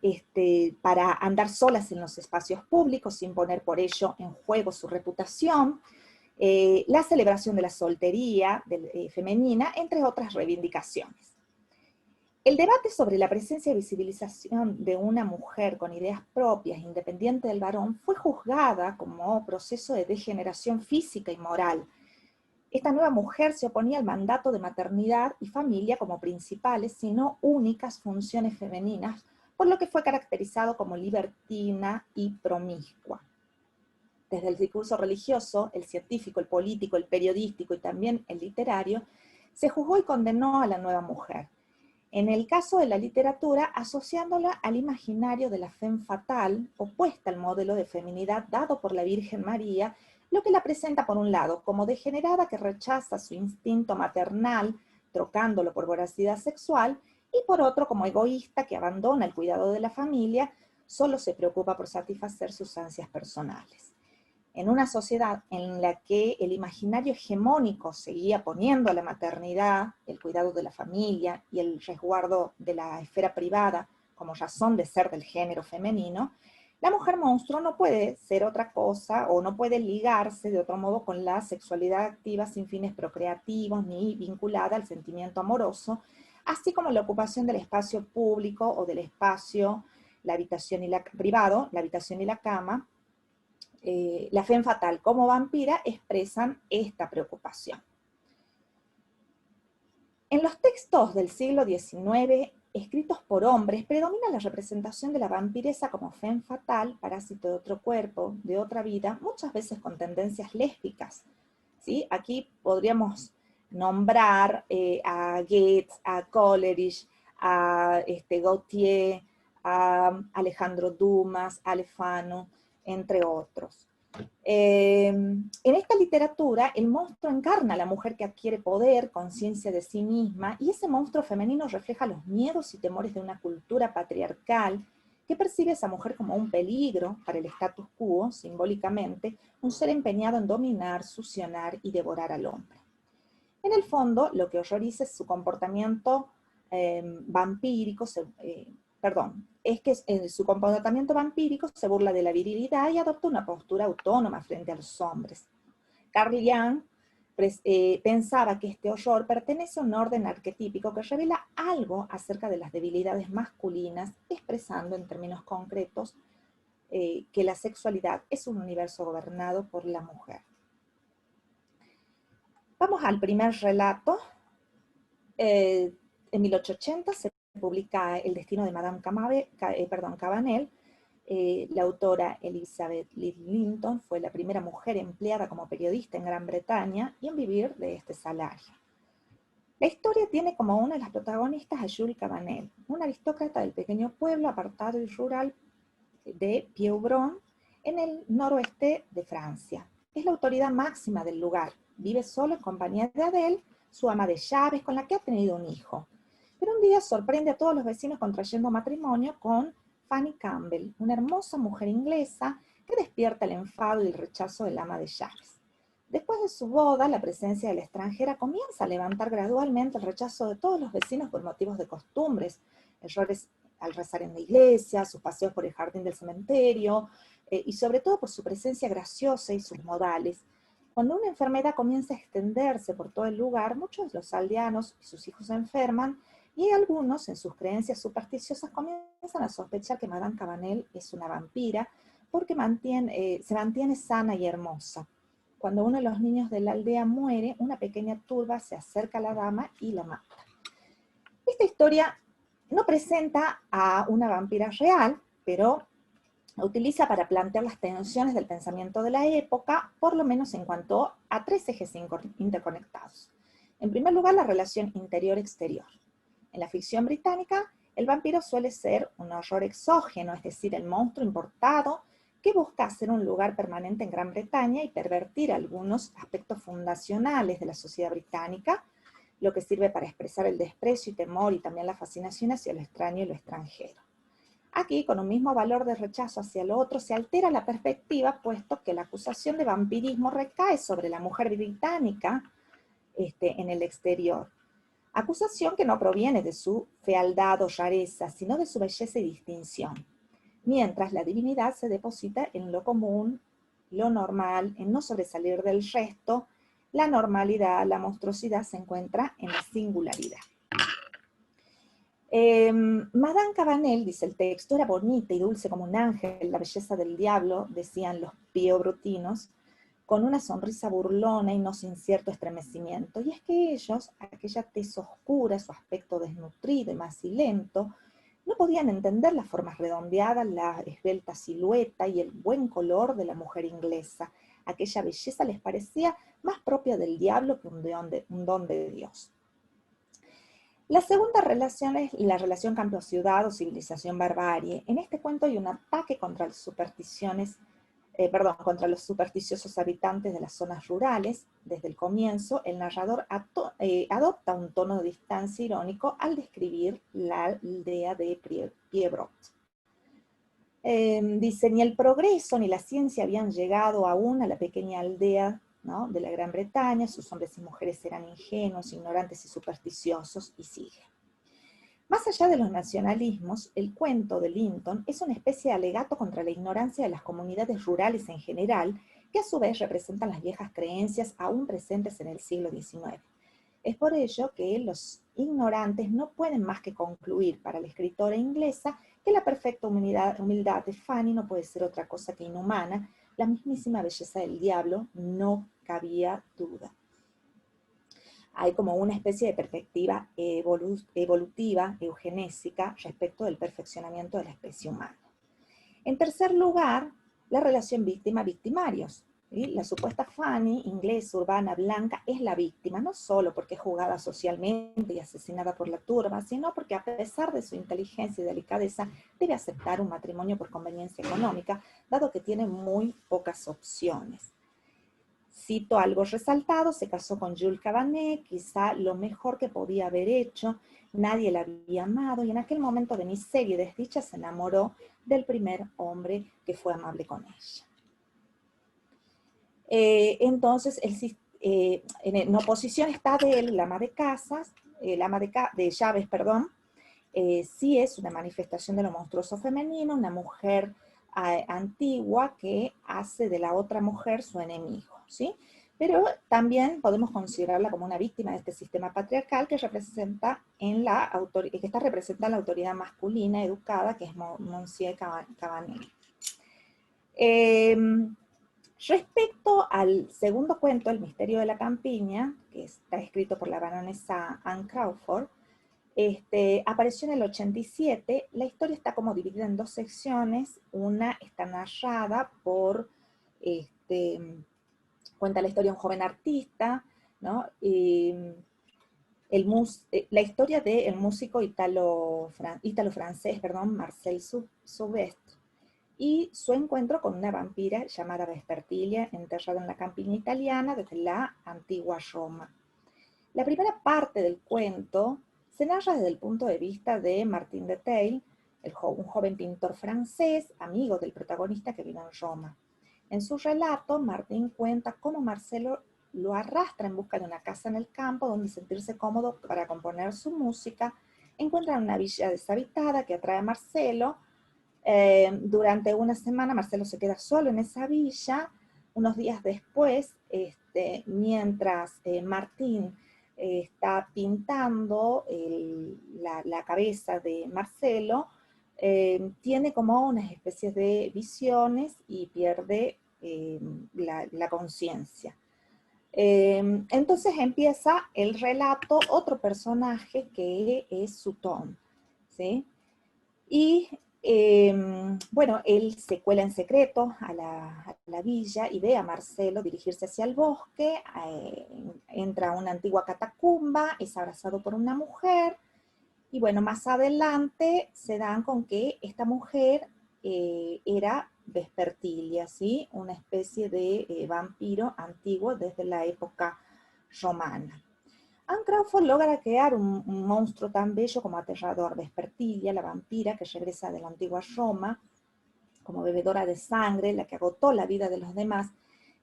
para andar solas en los espacios públicos sin poner por ello en juego su reputación, la celebración de la soltería femenina, entre otras reivindicaciones. El debate sobre la presencia y visibilización de una mujer con ideas propias, independiente del varón, fue juzgada como proceso de degeneración física y moral. Esta nueva mujer se oponía al mandato de maternidad y familia como principales, sino únicas funciones femeninas, por lo que fue caracterizado como libertina y promiscua. Desde el discurso religioso, el científico, el político, el periodístico y también el literario, se juzgó y condenó a la nueva mujer. En el caso de la literatura, asociándola al imaginario de la femme fatale, opuesta al modelo de feminidad dado por la Virgen María, lo que la presenta por un lado como degenerada que rechaza su instinto maternal, trocándolo por voracidad sexual, y por otro como egoísta que abandona el cuidado de la familia, solo se preocupa por satisfacer sus ansias personales. En una sociedad en la que el imaginario hegemónico seguía poniendo a la maternidad, el cuidado de la familia y el resguardo de la esfera privada como razón de ser del género femenino, la mujer monstruo no puede ser otra cosa o no puede ligarse de otro modo con la sexualidad activa sin fines procreativos ni vinculada al sentimiento amoroso, así como la ocupación del espacio público o del espacio, la habitación y privado, la habitación y la cama. La femme fatale como vampira expresan esta preocupación. En los textos del siglo XIX, escritos por hombres, predomina la representación de la vampiresa como femme fatale, parásito de otro cuerpo, de otra vida, muchas veces con tendencias lésbicas. ¿sí? Aquí podríamos nombrar a Goethe, a Coleridge, a Gautier, a Alejandro Dumas, a Alefano, entre otros. En esta literatura, el monstruo encarna a la mujer que adquiere poder, conciencia de sí misma, y ese monstruo femenino refleja los miedos y temores de una cultura patriarcal que percibe a esa mujer como un peligro para el status quo, simbólicamente, un ser empeñado en dominar, succionar y devorar al hombre. En el fondo, lo que horroriza es su comportamiento vampírico, es que su comportamiento vampírico se burla de la virilidad y adopta una postura autónoma frente a los hombres. Carl Jung pensaba que este horror pertenece a un orden arquetípico que revela algo acerca de las debilidades masculinas, expresando en términos concretos que la sexualidad es un universo gobernado por la mujer. Vamos al primer relato. En 1880 se publica El destino de Madame Cabanel. La autora Elizabeth Lidlington fue la primera mujer empleada como periodista en Gran Bretaña y en vivir de este salario. La historia tiene como una de las protagonistas a Jules Cabanel, un aristócrata del pequeño pueblo apartado y rural de Pieubron, en el noroeste de Francia. Es la autoridad máxima del lugar. Vive solo en compañía de Adele, su ama de llaves, con la que ha tenido un hijo. Pero un día sorprende a todos los vecinos contrayendo matrimonio con Fanny Campbell, una hermosa mujer inglesa que despierta el enfado y el rechazo del ama de llaves. Después de su boda, la presencia de la extranjera comienza a levantar gradualmente el rechazo de todos los vecinos por motivos de costumbres, errores al rezar en la iglesia, sus paseos por el jardín del cementerio, y sobre todo por su presencia graciosa y sus modales. Cuando una enfermedad comienza a extenderse por todo el lugar, muchos de los aldeanos y sus hijos se enferman, y algunos, en sus creencias supersticiosas, comienzan a sospechar que Madame Cabanel es una vampira, porque se mantiene sana y hermosa. Cuando uno de los niños de la aldea muere, una pequeña turba se acerca a la dama y la mata. Esta historia no presenta a una vampira real, pero la utiliza para plantear las tensiones del pensamiento de la época, por lo menos en cuanto a tres ejes interconectados. En primer lugar, la relación interior-exterior. En la ficción británica, el vampiro suele ser un horror exógeno, es decir, el monstruo importado que busca hacer un lugar permanente en Gran Bretaña y pervertir algunos aspectos fundacionales de la sociedad británica, lo que sirve para expresar el desprecio y temor y también la fascinación hacia lo extraño y lo extranjero. Aquí, con un mismo valor de rechazo hacia lo otro, se altera la perspectiva, puesto que la acusación de vampirismo recae sobre la mujer británica en el exterior. Acusación que no proviene de su fealdad o rareza, sino de su belleza y distinción. Mientras la divinidad se deposita en lo común, lo normal, en no sobresalir del resto, la normalidad, la monstruosidad se encuentra en la singularidad. Madame Cabanel, dice el texto, era bonita y dulce como un ángel, la belleza del diablo, decían los piebrutinos, con una sonrisa burlona y no sin cierto estremecimiento. Y es que ellos, aquella tez oscura, su aspecto desnutrido y macilento, no podían entender las formas redondeadas, la esbelta silueta y el buen color de la mujer inglesa. Aquella belleza les parecía más propia del diablo que un don de Dios. La segunda relación es la relación campo-ciudad o civilización-barbarie. En este cuento hay un ataque contra las contra los supersticiosos habitantes de las zonas rurales. Desde el comienzo, el narrador adopta un tono de distancia irónico al describir la aldea de Piebrot. Dice, ni el progreso ni la ciencia habían llegado aún a la pequeña aldea, ¿no?, de la Gran Bretaña. Sus hombres y mujeres eran ingenuos, ignorantes y supersticiosos, y sigue. Más allá de los nacionalismos, el cuento de Linton es una especie de alegato contra la ignorancia de las comunidades rurales en general, que a su vez representan las viejas creencias aún presentes en el siglo XIX. Es por ello que los ignorantes no pueden más que concluir para la escritora inglesa que la perfecta humildad de Fanny no puede ser otra cosa que inhumana, la mismísima belleza del diablo, no cabía duda. Hay como una especie de perspectiva evolutiva, eugenésica, respecto del perfeccionamiento de la especie humana. En tercer lugar, la relación víctima-victimarios. ¿sí? La supuesta Fanny, inglesa, urbana, blanca, es la víctima, no solo porque es juzgada socialmente y asesinada por la turba, sino porque a pesar de su inteligencia y delicadeza, debe aceptar un matrimonio por conveniencia económica, dado que tiene muy pocas opciones. Cito algo resaltado: se casó con Jules Cabanet, quizá lo mejor que podía haber hecho, nadie la había amado, y en aquel momento de miseria y desdicha se enamoró del primer hombre que fue amable con ella. Entonces, en oposición está de él, el ama de casas, de llaves, perdón, sí es una manifestación de lo monstruoso femenino, una mujer antigua que hace de la otra mujer su enemigo, ¿sí? Pero también podemos considerarla como una víctima de este sistema patriarcal que representa que está representada en la autoridad masculina educada, que es Monsieur Cabanet. Respecto al segundo cuento, El misterio de la campiña, que está escrito por la baronesa Anne Crawford, apareció en el 87. La historia está como dividida en dos secciones. Una está narrada por, cuenta la historia de un joven artista, ¿no? La historia del músico ítalo-francés, Marcel Sauvestre, y su encuentro con una vampira llamada Vespertilia, enterrada en la campiña italiana desde la antigua Roma. La primera parte del cuento se narra desde el punto de vista de Martin de Tail, un joven pintor francés, amigo del protagonista que vive en Roma. En su relato, Martin cuenta cómo Marcelo lo arrastra en busca de una casa en el campo donde sentirse cómodo para componer su música. Encuentran una villa deshabitada que atrae a Marcelo. Durante una semana Marcelo se queda solo en esa villa. Unos días después, mientras Martín está pintando la cabeza de Marcelo, tiene como unas especies de visiones y pierde la conciencia. Entonces empieza el relato otro personaje que es Sutton, ¿sí? Y bueno, él se cuela en secreto a la villa y ve a Marcelo dirigirse hacia el bosque, entra a una antigua catacumba, es abrazado por una mujer, y bueno, más adelante se dan con que esta mujer era Vespertilia, ¿sí? Una especie de vampiro antiguo desde la época romana. Anne Crawford logra crear un monstruo tan bello como aterrador, Vespertilia, la vampira que regresa de la antigua Roma, como bebedora de sangre, la que agotó la vida de los demás,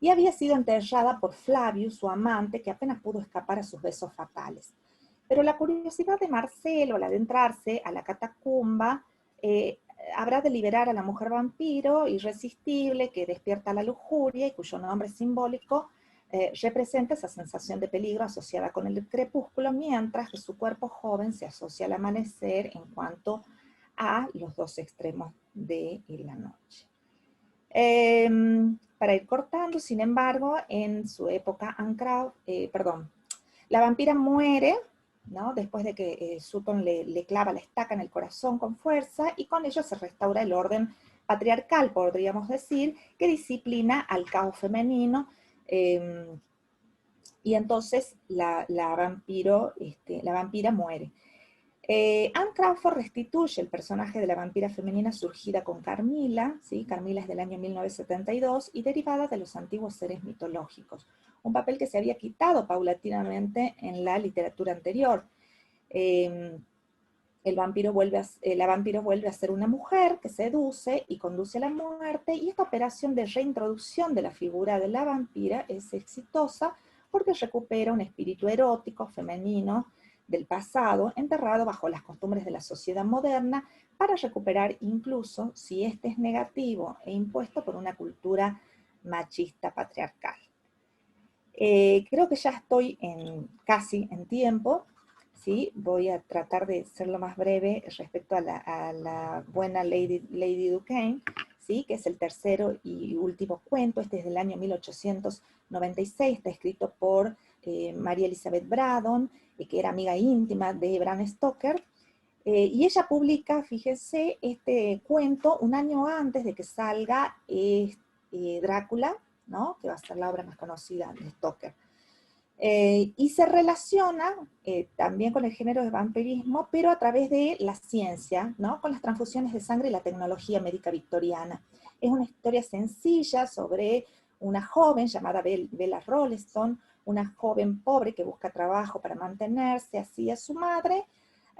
y había sido enterrada por Flavius, su amante, que apenas pudo escapar a sus besos fatales. Pero la curiosidad de Marcelo al adentrarse a la catacumba habrá de liberar a la mujer vampiro irresistible que despierta la lujuria y cuyo nombre simbólico representa esa sensación de peligro asociada con el crepúsculo, mientras que su cuerpo joven se asocia al amanecer en cuanto a los dos extremos de la noche. Para ir cortando, sin embargo, en su época, la vampira muere, ¿no? Después de que Sutton le clava la estaca en el corazón con fuerza, y con ello se restaura el orden patriarcal, podríamos decir, que disciplina al caos femenino, y entonces la vampira muere. Anne Crawford restituye el personaje de la vampira femenina surgida con Carmila, ¿sí? Carmila es del año 1972 y derivada de los antiguos seres mitológicos, un papel que se había quitado paulatinamente en la literatura anterior. La vampiro vuelve a ser una mujer que seduce y conduce a la muerte, y esta operación de reintroducción de la figura de la vampira es exitosa porque recupera un espíritu erótico, femenino, del pasado, enterrado bajo las costumbres de la sociedad moderna, para recuperar incluso si este es negativo e impuesto por una cultura machista patriarcal. Creo que ya estoy casi en tiempo, ¿sí? Voy a tratar de ser lo más breve respecto a la buena Lady Duquesne, ¿sí? Que es el tercero y último cuento. Este es del año 1896, está escrito por María Elizabeth Braddon, que era amiga íntima de Bram Stoker, y ella publica, fíjense, este cuento un año antes de que salga Drácula, ¿no? Que va a ser la obra más conocida de Stoker. Y se relaciona también con el género de vampirismo, pero a través de la ciencia, ¿no? Con las transfusiones de sangre y la tecnología médica victoriana. Es una historia sencilla sobre una joven llamada Bella Rolleston, una joven pobre que busca trabajo para mantenerse, así a su madre,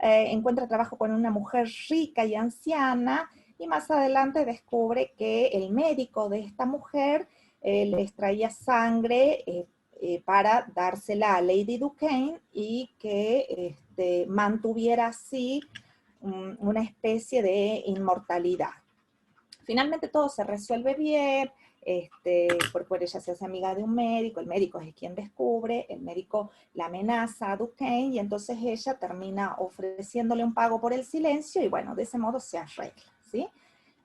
encuentra trabajo con una mujer rica y anciana, y más adelante descubre que el médico de esta mujer le extraía sangre para dársela a Lady Duquesne y que mantuviera así una especie de inmortalidad. Finalmente todo se resuelve bien, porque ella se hace amiga de un médico, el médico es quien descubre, el médico la amenaza a Duquesne y entonces ella termina ofreciéndole un pago por el silencio y bueno, de ese modo se arregla, ¿sí?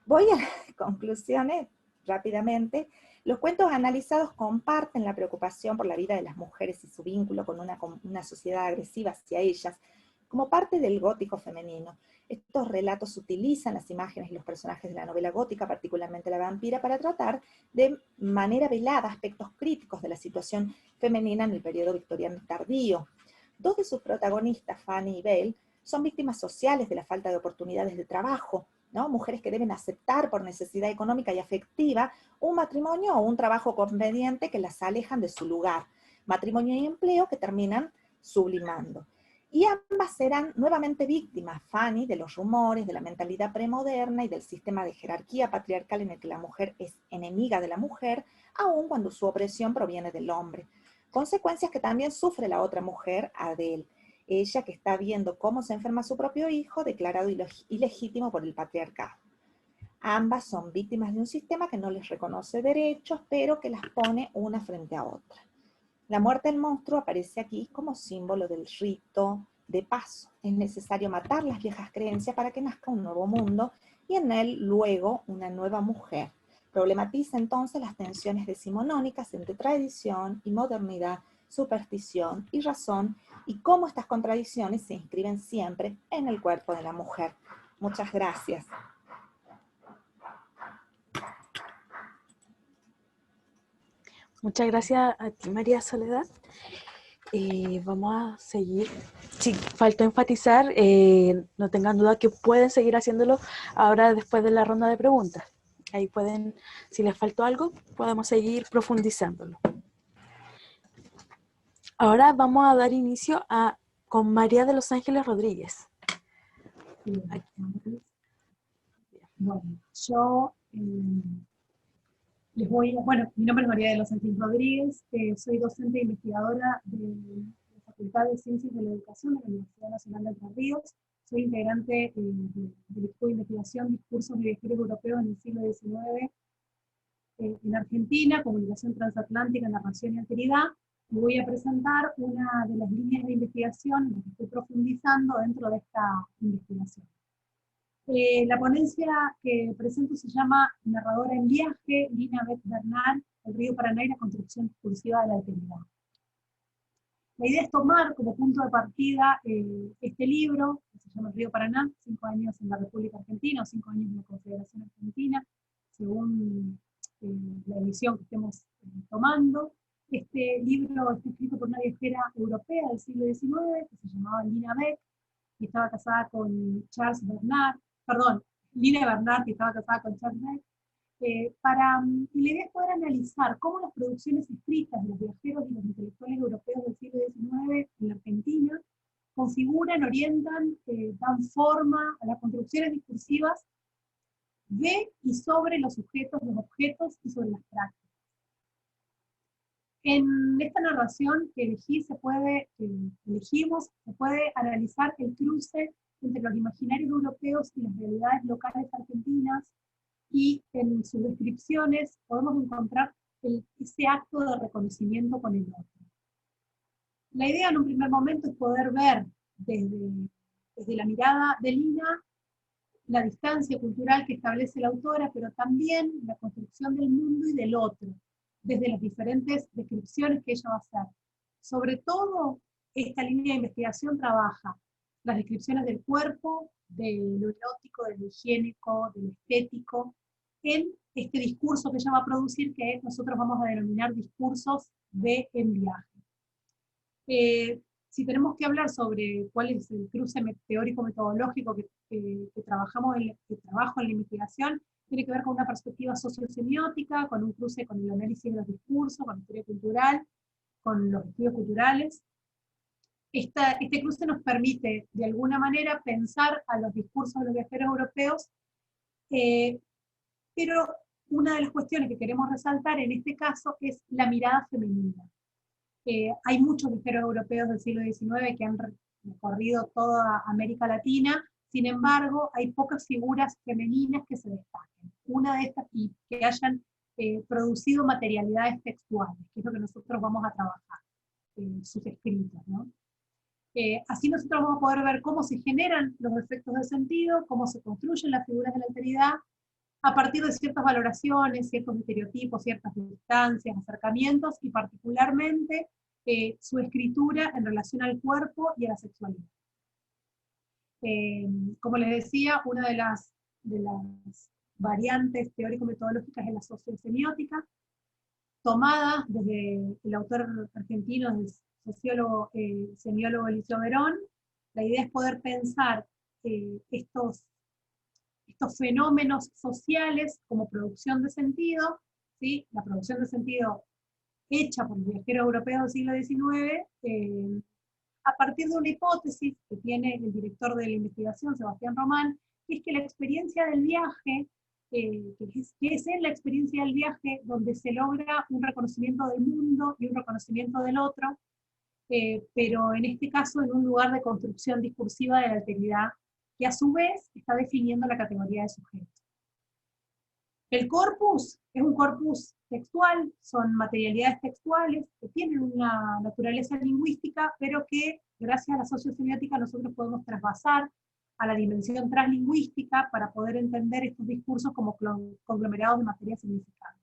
Voy a las conclusiones rápidamente. Los cuentos analizados comparten la preocupación por la vida de las mujeres y su vínculo con una sociedad agresiva hacia ellas, como parte del gótico femenino. Estos relatos utilizan las imágenes y los personajes de la novela gótica, particularmente la vampira, para tratar de manera velada aspectos críticos de la situación femenina en el periodo victoriano tardío. Dos de sus protagonistas, Fanny y Belle, son víctimas sociales de la falta de oportunidades de trabajo, ¿no? Mujeres que deben aceptar por necesidad económica y afectiva un matrimonio o un trabajo conveniente que las alejan de su lugar. Matrimonio y empleo que terminan sublimando. Y ambas serán nuevamente víctimas, Fanny, de los rumores, de la mentalidad premoderna y del sistema de jerarquía patriarcal en el que la mujer es enemiga de la mujer, aun cuando su opresión proviene del hombre. Consecuencias que también sufre la otra mujer, Adele, ella que está viendo cómo se enferma su propio hijo, declarado ilegítimo por el patriarcado. Ambas son víctimas de un sistema que no les reconoce derechos, pero que las pone una frente a otra. La muerte del monstruo aparece aquí como símbolo del rito de paso. Es necesario matar las viejas creencias para que nazca un nuevo mundo y en él luego una nueva mujer. Problematiza entonces las tensiones decimonónicas entre tradición y modernidad, superstición y razón, y cómo estas contradicciones se inscriben siempre en el cuerpo de la mujer. Muchas gracias. Muchas gracias a ti, María Soledad. Vamos a seguir. Sí, faltó enfatizar, no tengan duda que pueden seguir haciéndolo ahora después de la ronda de preguntas. Ahí pueden, si les faltó algo, podemos seguir profundizándolo. Ahora vamos a dar inicio con María de los Ángeles Rodríguez. Bueno, yo mi nombre es María de los Ángeles Rodríguez, soy docente e investigadora de la Facultad de Ciencias de la Educación de la Universidad Nacional de Entre Ríos. Soy integrante del equipo de investigación Discursos de Viajeros Europeos en el siglo XIX en Argentina, Comunicación Transatlántica, Narración y Alteridad, y voy a presentar una de las líneas de investigación en las que estoy profundizando dentro de esta investigación. La ponencia que presento se llama Narradora en viaje, Lina Beck Bernard, el río Paraná y la construcción discursiva de la alteridad. La idea es tomar como punto de partida este libro, que se llama El río Paraná, 5 años en la República Argentina, o 5 años en la Confederación Argentina, según la edición que estemos tomando. Este libro está escrito por una viajera europea del siglo XIX, que se llamaba Lina Beck, y estaba casada con Charles Bernard, Lina Bernard, que estaba casada con Charles Beck, y la idea es poder analizar cómo las producciones escritas de los viajeros y los intelectuales europeos del siglo XIX en la Argentina configuran, orientan, dan forma a las construcciones discursivas de y sobre los sujetos, los objetos y sobre las prácticas. En esta narración que elegimos, se puede analizar el cruce entre los imaginarios europeos y las realidades locales argentinas, y en sus descripciones podemos encontrar ese acto de reconocimiento con el otro. La idea en un primer momento es poder ver desde la mirada de Lina la distancia cultural que establece la autora, pero también la construcción del mundo y del otro, desde las diferentes descripciones que ella va a hacer. Sobre todo, esta línea de investigación trabaja las descripciones del cuerpo, de lo erótico, de lo higiénico, de lo estético, en este discurso que ella va a producir, que nosotros vamos a denominar discursos de en viaje. Si tenemos que hablar sobre cuál es el cruce teórico-metodológico que trabajo en la investigación, tiene que ver con una perspectiva sociosemiótica, con un cruce con el análisis de los discursos, con la historia cultural, con los estudios culturales. Este cruce nos permite, de alguna manera, pensar a los discursos de los viajeros europeos, pero una de las cuestiones que queremos resaltar en este caso es la mirada femenina. Hay muchos viajeros europeos del siglo XIX que han recorrido toda América Latina, sin embargo, hay pocas figuras femeninas que se destaquen. Una de estas, y que hayan producido materialidades textuales, que es lo que nosotros vamos a trabajar, sus escritos, ¿no? Así nosotros vamos a poder ver cómo se generan los efectos de sentido, cómo se construyen las figuras de la alteridad, a partir de ciertas valoraciones, ciertos estereotipos, ciertas distancias, acercamientos, y particularmente su escritura en relación al cuerpo y a la sexualidad. Como les decía, una de las variantes teórico-metodológicas es la sociosemiótica, tomada desde el autor argentino, el sociólogo, semiólogo Eliseo Verón. La idea es poder pensar estos fenómenos sociales como producción de sentido, ¿sí? La producción de sentido hecha por el viajero europeo del siglo XIX, a partir de una hipótesis que tiene el director de la investigación, Sebastián Román, que es que la experiencia del viaje, que es en la experiencia del viaje donde se logra un reconocimiento del mundo y un reconocimiento del otro, pero en este caso en un lugar de construcción discursiva de la alteridad, que a su vez está definiendo la categoría de sujeto. El corpus es un corpus textual, son materialidades textuales que tienen una naturaleza lingüística, pero que gracias a la sociosemiótica nosotros podemos trasvasar a la dimensión translingüística para poder entender estos discursos como conglomerados de materia significante.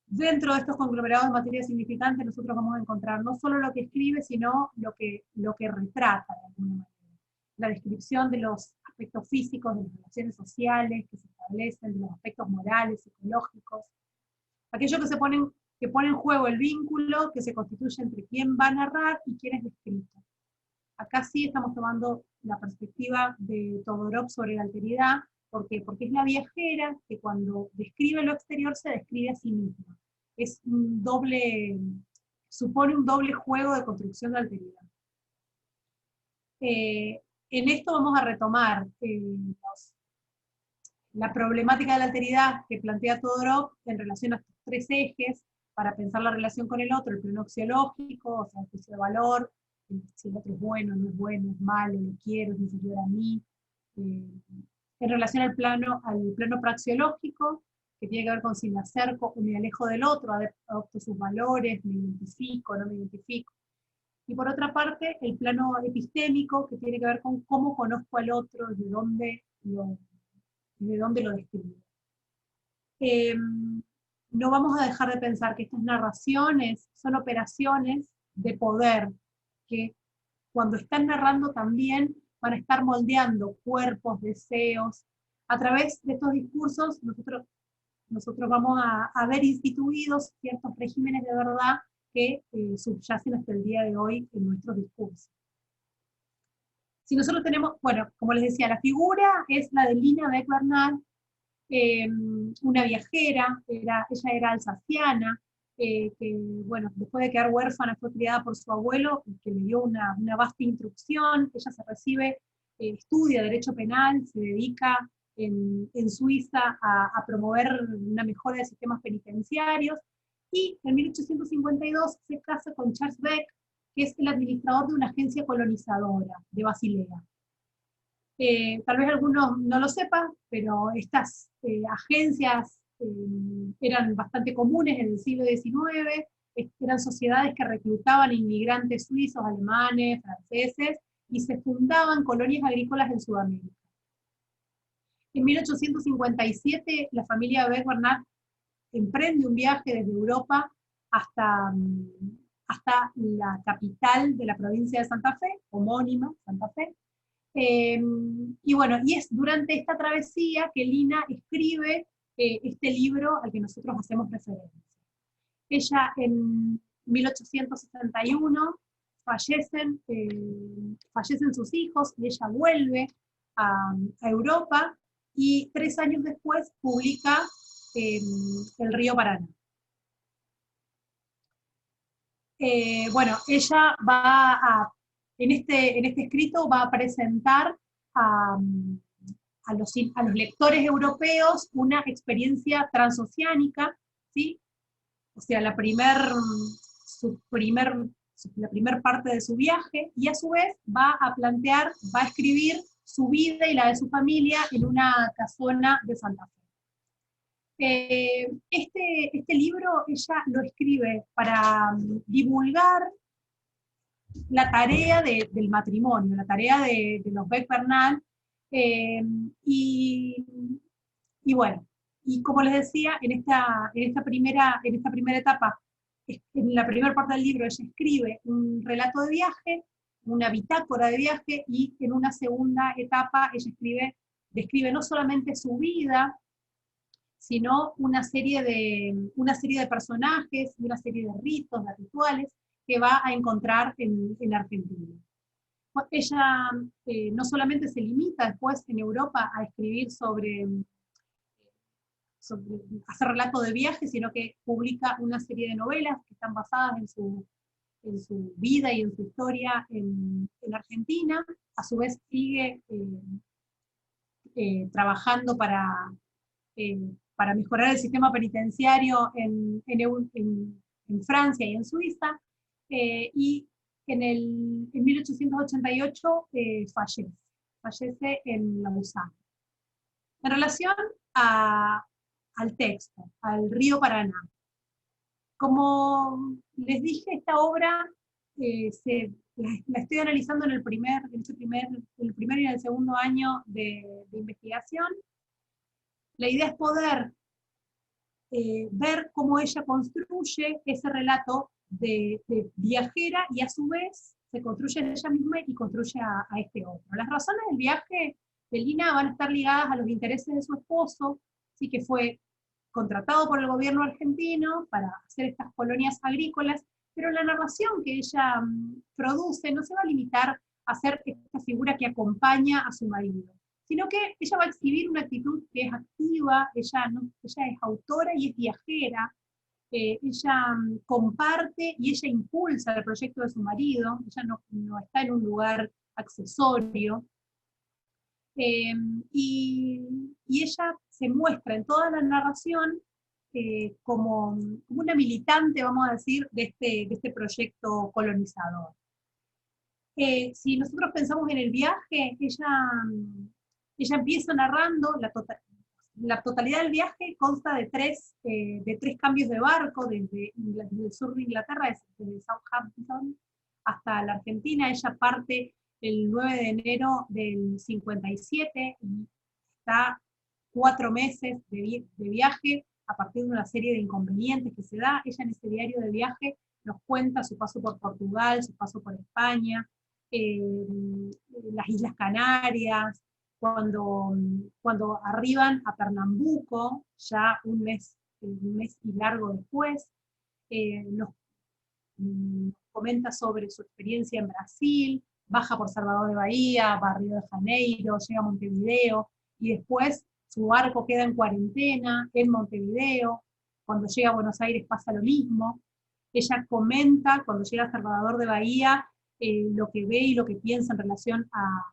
Dentro de estos conglomerados de materia significante nosotros vamos a encontrar no solo lo que escribe, sino lo que retrata de alguna manera. La descripción de los aspectos físicos, de las relaciones sociales que se establecen, de los aspectos morales, psicológicos, aquello que pone en juego el vínculo que se constituye entre quién va a narrar y quién es descrito. Acá sí estamos tomando la perspectiva de Todorov sobre la alteridad. ¿Por qué? Porque es la viajera que cuando describe lo exterior se describe a sí misma. Supone un doble juego de construcción de alteridad. En esto vamos a retomar la problemática de la alteridad que plantea Todorov en relación a estos tres ejes, para pensar la relación con el otro: el plano axiológico, o sea, el juicio de valor, si el otro es bueno, no es bueno, es malo, lo quiero, es inferior a mí, en relación al plano praxeológico, que tiene que ver con si me acerco o me alejo del otro, adopto sus valores, me identifico, no me identifico. Y por otra parte, el plano epistémico, que tiene que ver con cómo conozco al otro, desde dónde lo describo. No vamos a dejar de pensar que estas narraciones son operaciones de poder, que cuando están narrando también van a estar moldeando cuerpos, deseos. A través de estos discursos nosotros vamos a ver instituidos ciertos regímenes de verdad que subyacen hasta el día de hoy en nuestros discursos. Si nosotros tenemos, bueno, como les decía, la figura es la de Lina Beck-Bernal, una viajera, ella era alsaciana, que, bueno, después de quedar huérfana fue criada por su abuelo, que le dio una vasta instrucción. Ella se recibe, estudia Derecho Penal, se dedica en Suiza a promover una mejora de sistemas penitenciarios, y en 1852 se casa con Charles Beck, que es el administrador de una agencia colonizadora de Basilea. Tal vez algunos no lo sepan, pero estas agencias eran bastante comunes en el siglo XIX, eran sociedades que reclutaban inmigrantes suizos, alemanes, franceses, y se fundaban colonias agrícolas en Sudamérica. En 1857 la familia Beck-Bernal emprende un viaje desde Europa hasta la capital de la provincia de Santa Fe, homónima, Santa Fe, Y bueno, y es durante esta travesía que Lina escribe este libro al que nosotros hacemos referencia. Ella en 1861 fallecen sus hijos y ella vuelve a Europa y 3 años después publica El río Paraná. Bueno, ella en este escrito va a presentar a los lectores europeos una experiencia transoceánica, ¿sí? O sea, la primer parte de su viaje, y a su vez va a escribir su vida y la de su familia en una casona de Santa Fe. Este libro ella lo escribe para divulgar la tarea del matrimonio, la tarea de los Beck-Bernal, y bueno, y como les decía, en esta primera etapa, en la primera parte del libro ella escribe un relato de viaje, una bitácora de viaje, y en una segunda etapa ella describe no solamente su vida, sino una serie de personajes, una serie de ritos, de rituales, que va a encontrar en Argentina. Ella no solamente se limita después en Europa a escribir sobre hacer relato de viajes, sino que publica una serie de novelas que están basadas en su vida y en su historia en Argentina. A su vez sigue trabajando para mejorar el sistema penitenciario en Francia y en Suiza, y en 1888 fallece en Lausanne. En relación al texto, al río Paraná, como les dije, esta obra la estoy analizando en el primer y en el segundo año de investigación. La idea es poder ver cómo ella construye ese relato de viajera, y a su vez se construye ella misma y construye a este otro. Las razones del viaje de Lina van a estar ligadas a los intereses de su esposo, sí, que fue contratado por el gobierno argentino para hacer estas colonias agrícolas, pero la narración que ella produce no se va a limitar a ser esta figura que acompaña a su marido, sino que ella va a exhibir una actitud que es activa, ella es autora y es viajera, ella comparte y ella impulsa el proyecto de su marido, ella no está en un lugar accesorio, y ella se muestra en toda la narración como una militante, vamos a decir, de este proyecto colonizador. Si nosotros pensamos en el viaje, ella empieza narrando, la totalidad del viaje consta de tres cambios de barco, desde el sur de Inglaterra, desde Southampton hasta la Argentina. Ella parte el 9 de enero del 57 y está 4 meses de viaje a partir de una serie de inconvenientes que se da. Ella en ese diario de viaje nos cuenta su paso por Portugal, su paso por España, las Islas Canarias, cuando arriban a Pernambuco, ya un mes y largo después, nos comenta sobre su experiencia en Brasil, baja por Salvador de Bahía, va a Río de Janeiro, llega a Montevideo, y después su barco queda en cuarentena en Montevideo. Cuando llega a Buenos Aires pasa lo mismo. Ella comenta, cuando llega a Salvador de Bahía, lo que ve y lo que piensa en relación a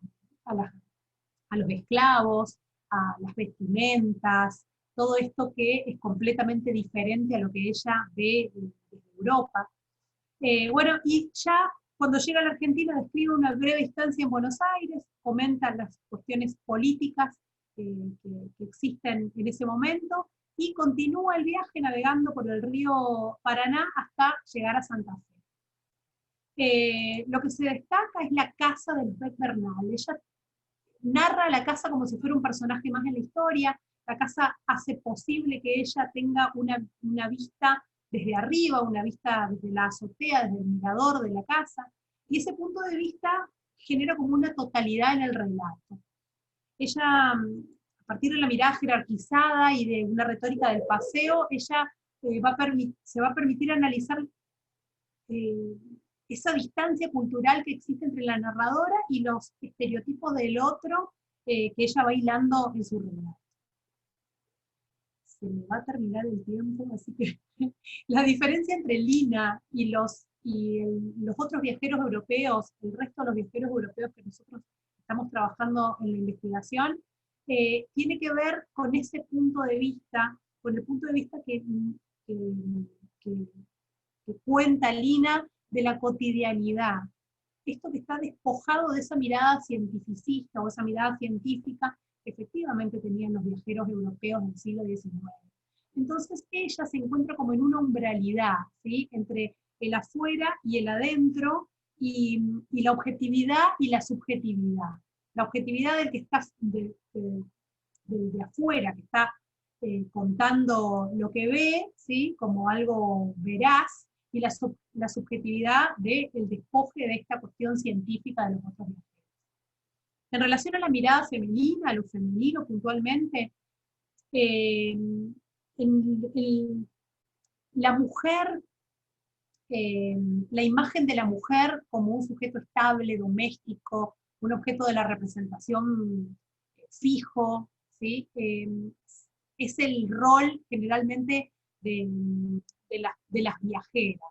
los esclavos, a las vestimentas, todo esto que es completamente diferente a lo que ella ve desde Europa. Bueno, y ya cuando llega a la Argentina describe una breve estancia en Buenos Aires, comenta las cuestiones políticas que existen en ese momento, y continúa el viaje navegando por el río Paraná hasta llegar a Santa Fe. Lo que se destaca es la casa del Beck-Bernal. Ella narra la casa como si fuera un personaje más en la historia. La casa hace posible que ella tenga una vista desde arriba, una vista desde la azotea, desde el mirador de la casa, y ese punto de vista genera como una totalidad en el relato. Ella, a partir de la mirada jerarquizada y de una retórica del paseo, ella se va a permitir analizar esa distancia cultural que existe entre la narradora y los estereotipos del otro que ella va hilando en su relato. Se me va a terminar el tiempo, así que la diferencia entre Lina y los otros viajeros europeos, el resto de los viajeros europeos que nosotros estamos trabajando en la investigación, tiene que ver con ese punto de vista, con el punto de vista que cuenta Lina de la cotidianidad. Esto que está despojado de esa mirada cientificista o esa mirada científica que efectivamente tenían los viajeros europeos del siglo XIX. Entonces ella se encuentra como en una umbralidad, ¿sí?, entre el afuera y el adentro, y la objetividad y la subjetividad. La objetividad del que está de afuera, que está contando lo que ve, ¿sí?, como algo veraz, y la subjetividad del despoje de esta cuestión científica de los otros viajeros. En relación a la mirada femenina, a lo femenino puntualmente, la mujer, la imagen de la mujer como un sujeto estable, doméstico, un objeto de la representación fijo, ¿sí?, es el rol generalmente de las viajeras.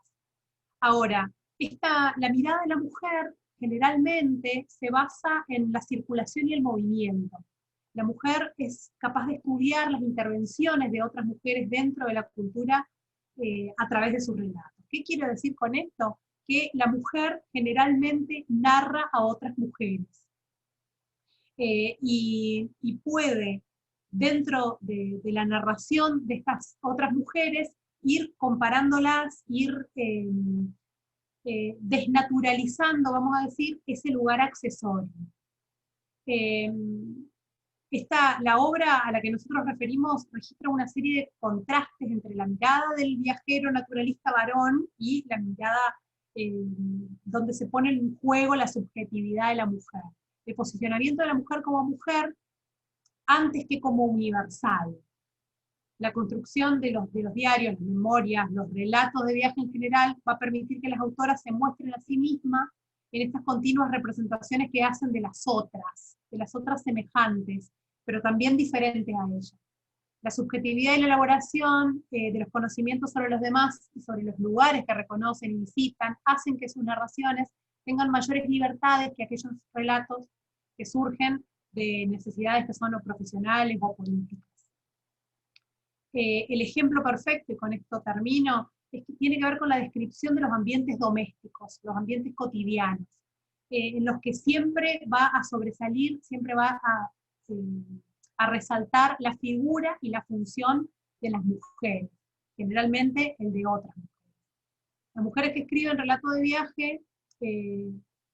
Ahora, la mirada de la mujer generalmente se basa en la circulación y el movimiento. La mujer es capaz de estudiar las intervenciones de otras mujeres dentro de la cultura a través de sus relatos. ¿Qué quiero decir con esto? Que la mujer generalmente narra a otras mujeres. Y puede, dentro de la narración de estas otras mujeres, ir comparándolas, ir desnaturalizando, vamos a decir, ese lugar accesorio. La obra a la que nosotros referimos registra una serie de contrastes entre la mirada del viajero naturalista varón y la mirada donde se pone en juego la subjetividad de la mujer. El posicionamiento de la mujer como mujer antes que como universal. La construcción de los diarios, las memorias, los relatos de viaje en general, va a permitir que las autoras se muestren a sí mismas en estas continuas representaciones que hacen de las otras semejantes, pero también diferentes a ellas. La subjetividad y la elaboración de los conocimientos sobre los demás y sobre los lugares que reconocen y visitan, hacen que sus narraciones tengan mayores libertades que aquellos relatos que surgen de necesidades que son o profesionales o políticas. El ejemplo perfecto, y con esto termino, es que tiene que ver con la descripción de los ambientes domésticos, los ambientes cotidianos, en los que siempre va a sobresalir, siempre va a resaltar la figura y la función de las mujeres, generalmente el de otras mujeres. Las mujeres que escriben relatos de viaje,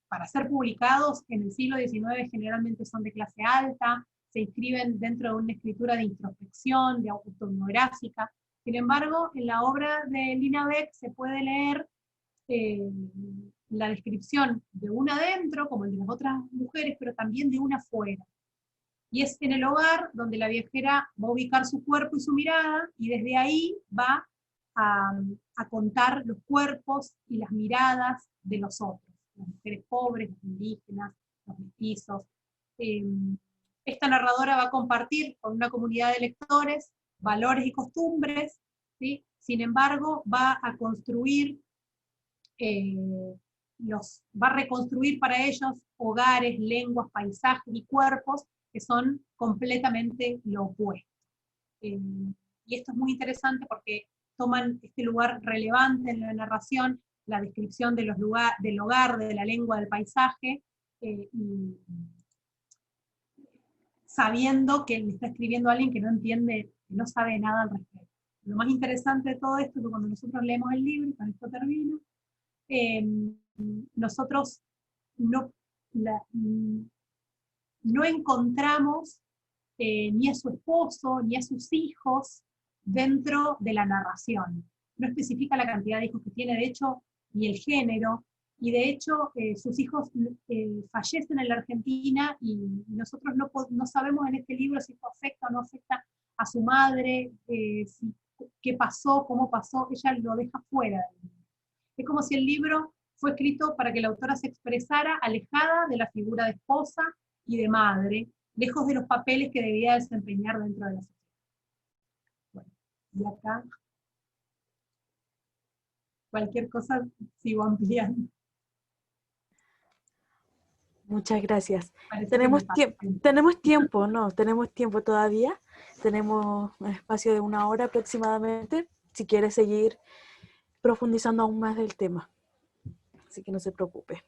para ser publicados en el siglo XIX generalmente son de clase alta, se inscriben dentro de una escritura de introspección, de autobiográfica. Sin embargo, en la obra de Lina Beck se puede leer la descripción de una adentro, como el de las otras mujeres, pero también de una afuera. Y es en el hogar donde la viajera va a ubicar su cuerpo y su mirada, y desde ahí va a contar los cuerpos y las miradas de los otros, las mujeres pobres, los indígenas, los mestizos. Esta narradora va a compartir con una comunidad de lectores valores y costumbres, ¿sí? Sin embargo, va a construir, va a reconstruir para ellos hogares, lenguas, paisajes y cuerpos que son completamente lo opuesto. Y esto es muy interesante porque toman este lugar relevante en la narración, la descripción de del hogar, de la lengua, del paisaje, y sabiendo que le está escribiendo a alguien que no entiende, que no sabe nada al respecto. Lo más interesante de todo esto es que cuando nosotros leemos el libro, y con esto termino, nosotros no encontramos ni a su esposo, ni a sus hijos dentro de la narración. No especifica la cantidad de hijos que tiene, de hecho, ni el género, y de hecho sus hijos fallecen en la Argentina y nosotros no sabemos en este libro si esto afecta o no afecta a su madre, qué pasó, cómo pasó, ella lo deja fuera del libro. Es como si el libro fue escrito para que la autora se expresara alejada de la figura de esposa y de madre, lejos de los papeles que debía desempeñar dentro de la sociedad. Bueno, y acá, cualquier cosa sigo ampliando. Muchas gracias. Parece que me pasé. Tenemos tiempo, ¿no? Tenemos tiempo todavía. Tenemos un espacio de 1 hora aproximadamente, si quieres seguir profundizando aún más del tema. Así que no se preocupe.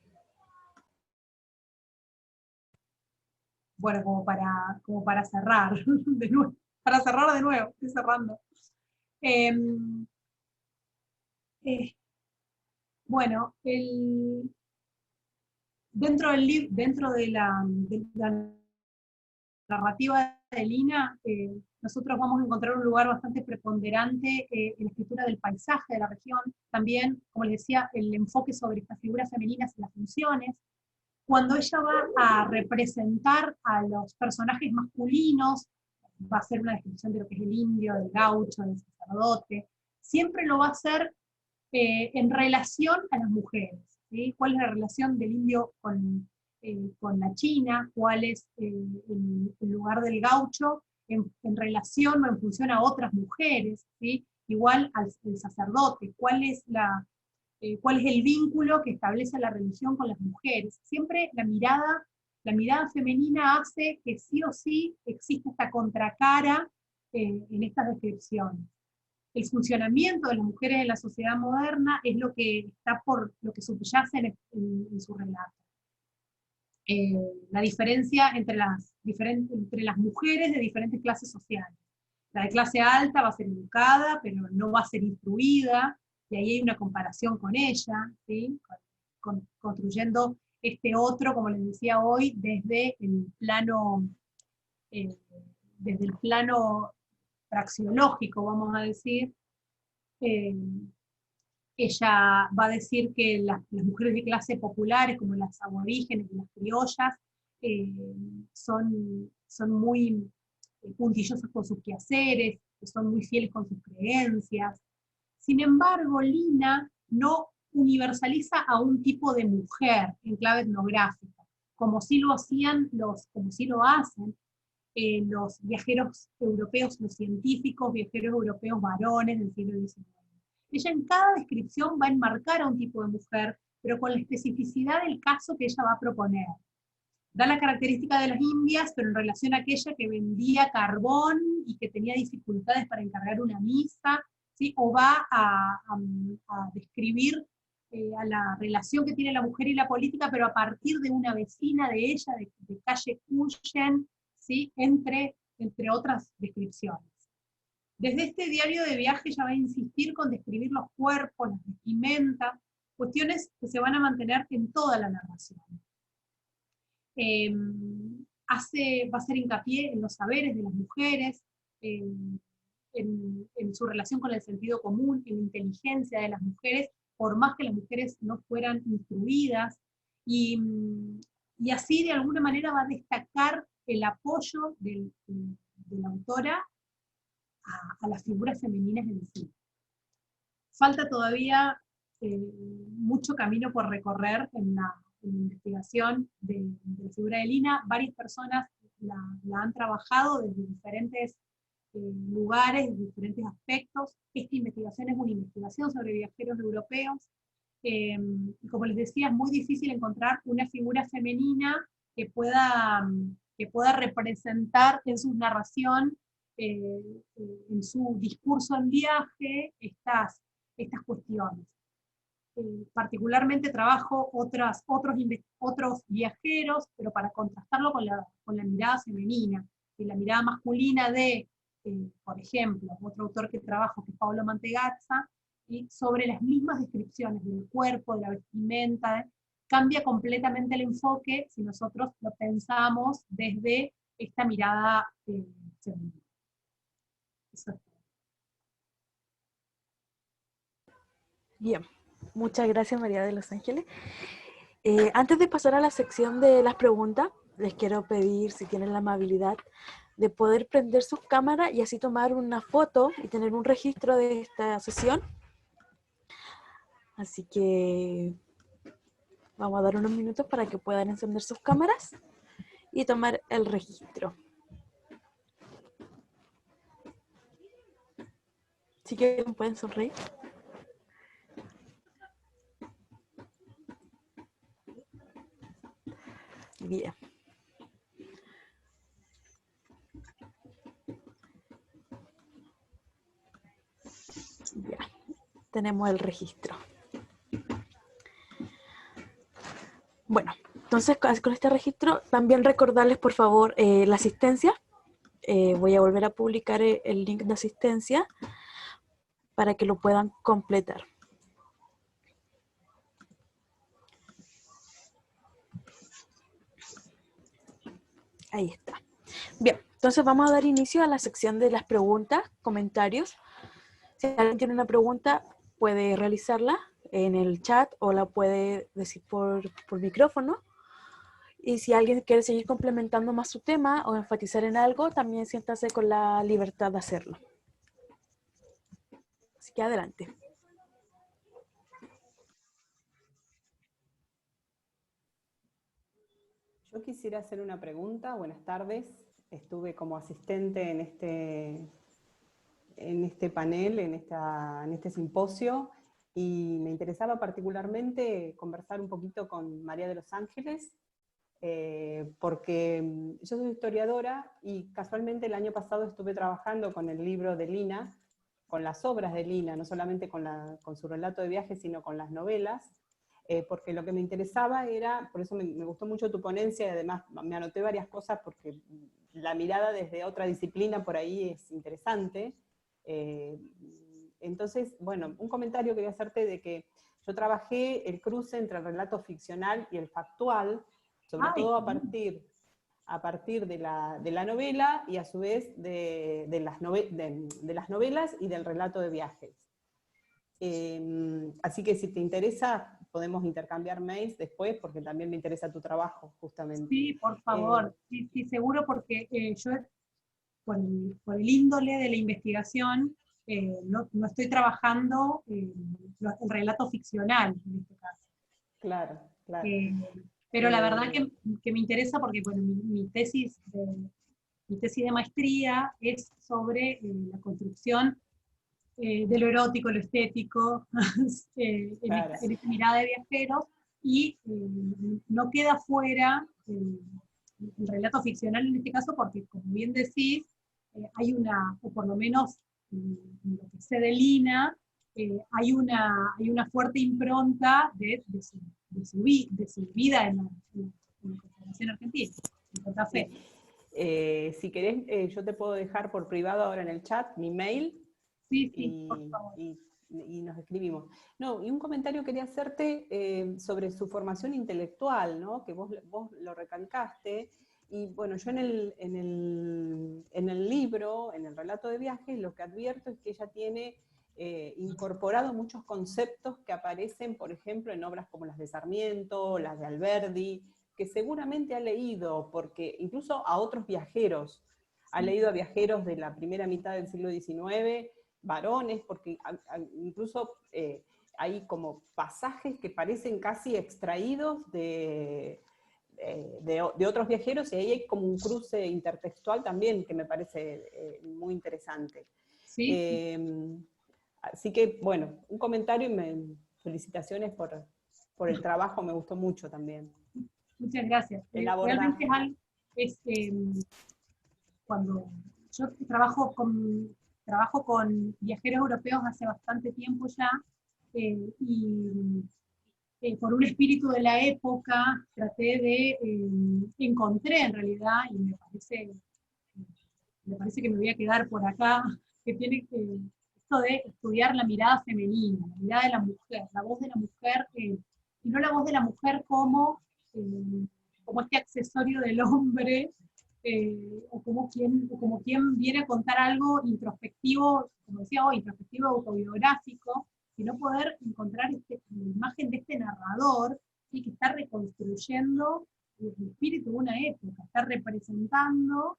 Bueno, como para cerrar de nuevo. Para cerrar de nuevo, estoy cerrando. Bueno, dentro de la narrativa de Lina, nosotros vamos a encontrar un lugar bastante preponderante en la escritura del paisaje de la región, también, como les decía, el enfoque sobre estas figuras femeninas y las funciones. Cuando ella va a representar a los personajes masculinos, va a hacer una descripción de lo que es el indio, del gaucho, del sacerdote, siempre lo va a hacer en relación a las mujeres, ¿sí? ¿Cuál es la relación del indio con la China? ¿Cuál es el lugar del gaucho en relación o en función a otras mujeres? ¿Sí? Igual al sacerdote, ¿cuál es el vínculo que establece la religión con las mujeres? Siempre la mirada femenina hace que sí o sí exista esta contracara en estas descripciones. El funcionamiento de las mujeres en la sociedad moderna es lo que subyace en su relato. La diferencia entre las mujeres de diferentes clases sociales. La de clase alta va a ser educada, pero no va a ser instruida, y ahí hay una comparación con ella, ¿sí? Construyendo este otro, como les decía hoy, desde el plano praxeológico, vamos a decir. Ella va a decir que las mujeres de clase populares, como las aborígenes y las criollas, son muy puntillosas con sus quehaceres, que son muy fieles con sus creencias. Sin embargo, Lina no universaliza a un tipo de mujer en clave etnográfica, como sí lo hacen los viajeros europeos, los científicos viajeros europeos varones del siglo XIX. Ella en cada descripción va a enmarcar a un tipo de mujer, pero con la especificidad del caso que ella va a proponer. Da la característica de las indias, pero en relación a aquella que vendía carbón y que tenía dificultades para encargar una misa, ¿sí? O va a describir a la relación que tiene la mujer y la política, pero a partir de una vecina de ella, de calle Cuyen, ¿sí? entre otras descripciones. Desde este diario de viaje ella va a insistir con describir los cuerpos, las vestimentas, cuestiones que se van a mantener en toda la narración. Va a hacer hincapié en los saberes de las mujeres, en su relación con el sentido común, en la inteligencia de las mujeres, por más que las mujeres no fueran instruidas, y así de alguna manera va a destacar el apoyo de la autora a las figuras femeninas en sí. Falta todavía mucho camino por recorrer en la investigación de la figura de Lina. Varias personas la han trabajado desde diferentes lugares, diferentes aspectos. Esta investigación es una investigación sobre viajeros europeos. Y como les decía, es muy difícil encontrar una figura femenina que pueda representar en su narración, en su discurso en viaje, estas cuestiones. Particularmente trabajo otros viajeros, pero para contrastarlo con la mirada femenina, y la mirada masculina de, por ejemplo, otro autor que trabajo, que es Pablo Mantegazza, y sobre las mismas descripciones del cuerpo, de la vestimenta, cambia completamente el enfoque si nosotros lo pensamos desde esta mirada femenina. Eso es todo. Bien, Muchas gracias, María de los Ángeles. Antes de pasar a la sección de las preguntas, les quiero pedir, si tienen la amabilidad, de poder prender sus cámaras y así tomar una foto y tener un registro de esta sesión. Así que vamos a dar unos minutos para que puedan encender sus cámaras y tomar el registro. Si quieren pueden sonreír. Bien. Ya, tenemos el registro. Bueno, entonces con este registro también recordarles por favor la asistencia. Voy a volver a publicar el link de asistencia para que lo puedan completar. Ahí está. Bien, entonces vamos a dar inicio a la sección de las preguntas, comentarios. Si alguien tiene una pregunta, puede realizarla en el chat o la puede decir por micrófono. Y si alguien quiere seguir complementando más su tema o enfatizar en algo, también siéntase con la libertad de hacerlo. Así que adelante. Yo quisiera hacer una pregunta. Buenas tardes. Estuve como asistente en este panel, en este simposio, y me interesaba particularmente conversar un poquito con María de los Ángeles, porque yo soy historiadora y casualmente el año pasado estuve trabajando con el libro de Lina, con las obras de Lina, no solamente con su relato de viaje, sino con las novelas, porque lo que me interesaba era, por eso me gustó mucho tu ponencia, y además me anoté varias cosas porque la mirada desde otra disciplina por ahí es interesante. Entonces, bueno, un comentario quería hacerte de que yo trabajé el cruce entre el relato ficcional y el factual, sobre todo a partir de la novela y a su vez de las novelas y del relato de viajes. Así que si te interesa, podemos intercambiar mails después, porque también me interesa tu trabajo, justamente. Sí, por favor, sí, seguro, porque yo, por el índole de la investigación, no estoy trabajando el relato ficcional, en este caso. Claro, claro. Pero la verdad que me interesa porque, bueno, mi tesis de maestría es sobre la construcción de lo erótico, lo estético, Claro. en esta mirada de viajeros, y no queda fuera el relato ficcional en este caso, porque, como bien decís, hay una, o por lo menos lo que sé de Lina, hay una fuerte impronta de su vida en la Confederación Argentina, en Santa Fe. Si querés, yo te puedo dejar por privado ahora en el chat mi mail. Sí, por favor. Y nos escribimos. No, y un comentario quería hacerte sobre su formación intelectual, ¿no? Que vos lo recalcaste. Y bueno, yo en el libro, en el relato de viajes, lo que advierto es que ella tiene incorporado muchos conceptos que aparecen, por ejemplo, en obras como las de Sarmiento, las de Alberdi, que seguramente ha leído, porque incluso a otros viajeros, ha leído a viajeros de la primera mitad del siglo XIX, varones, porque incluso hay como pasajes que parecen casi extraídos de otros viajeros, y ahí hay como un cruce intertextual también que me parece muy interesante. Sí. Así que, bueno, un comentario y felicitaciones por el trabajo, me gustó mucho también. Muchas gracias. Realmente es cuando yo trabajo con viajeros europeos hace bastante tiempo ya, y por un espíritu de la época encontré en realidad, y me parece que me voy a quedar por acá, que tiene esto de estudiar la mirada femenina, la mirada de la mujer, la voz de la mujer, y no la voz de la mujer como este accesorio del hombre, o como quien viene a contar algo introspectivo, como decía hoy, introspectivo autobiográfico, sino poder encontrar la imagen de este narrador, ¿sí? Que está reconstruyendo el espíritu de una época, está representando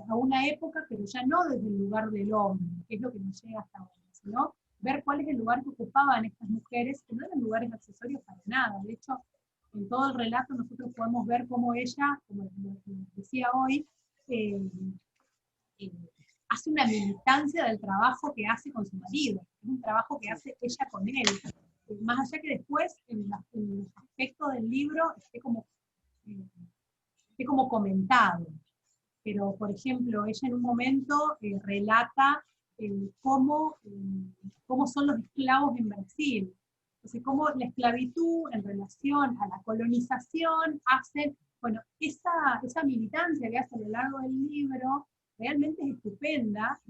a una época, pero ya no desde el lugar del hombre, que es lo que nos llega hasta ahora, sino ver cuál es el lugar que ocupaban estas mujeres, que no eran lugares accesorios para nada. De hecho, en todo el relato nosotros podemos ver cómo ella, como decía hoy, hace una militancia del trabajo que hace con su marido, es un trabajo que hace ella con él, más allá que después en los aspectos del libro esté como comentado. Pero, por ejemplo, ella en un momento relata cómo son los esclavos en Brasil. Entonces, cómo la esclavitud en relación a la colonización hace, bueno, esa militancia que hace a lo largo del libro realmente es estupenda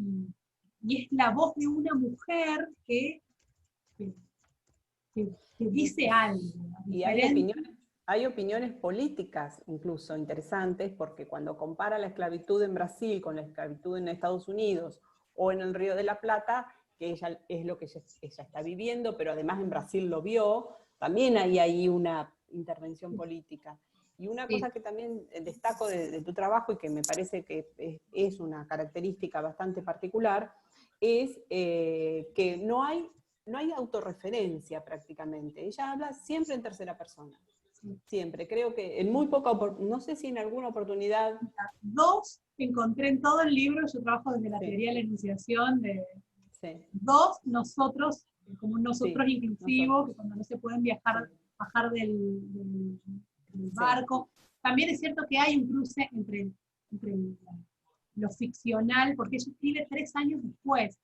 y es la voz de una mujer que dice algo. Y hay opiniones políticas incluso interesantes, porque cuando compara la esclavitud en Brasil con la esclavitud en Estados Unidos o en el Río de la Plata, que ella es lo que ella está viviendo, pero además en Brasil lo vio, también hay ahí una intervención política. Y una cosa que también destaco de tu trabajo, y que me parece que es una característica bastante particular, es que no hay autorreferencia prácticamente. Ella habla siempre en tercera persona. Siempre. Creo que en muy poca oportunidad, no sé si en alguna oportunidad... Dos encontré en todo el libro, yo trabajo desde la teoría de la enunciación, dos nosotros, como nosotros inclusivos, que cuando no se pueden bajar del barco. También es cierto que hay un cruce entre lo ficcional, porque ella escribe 3 años después.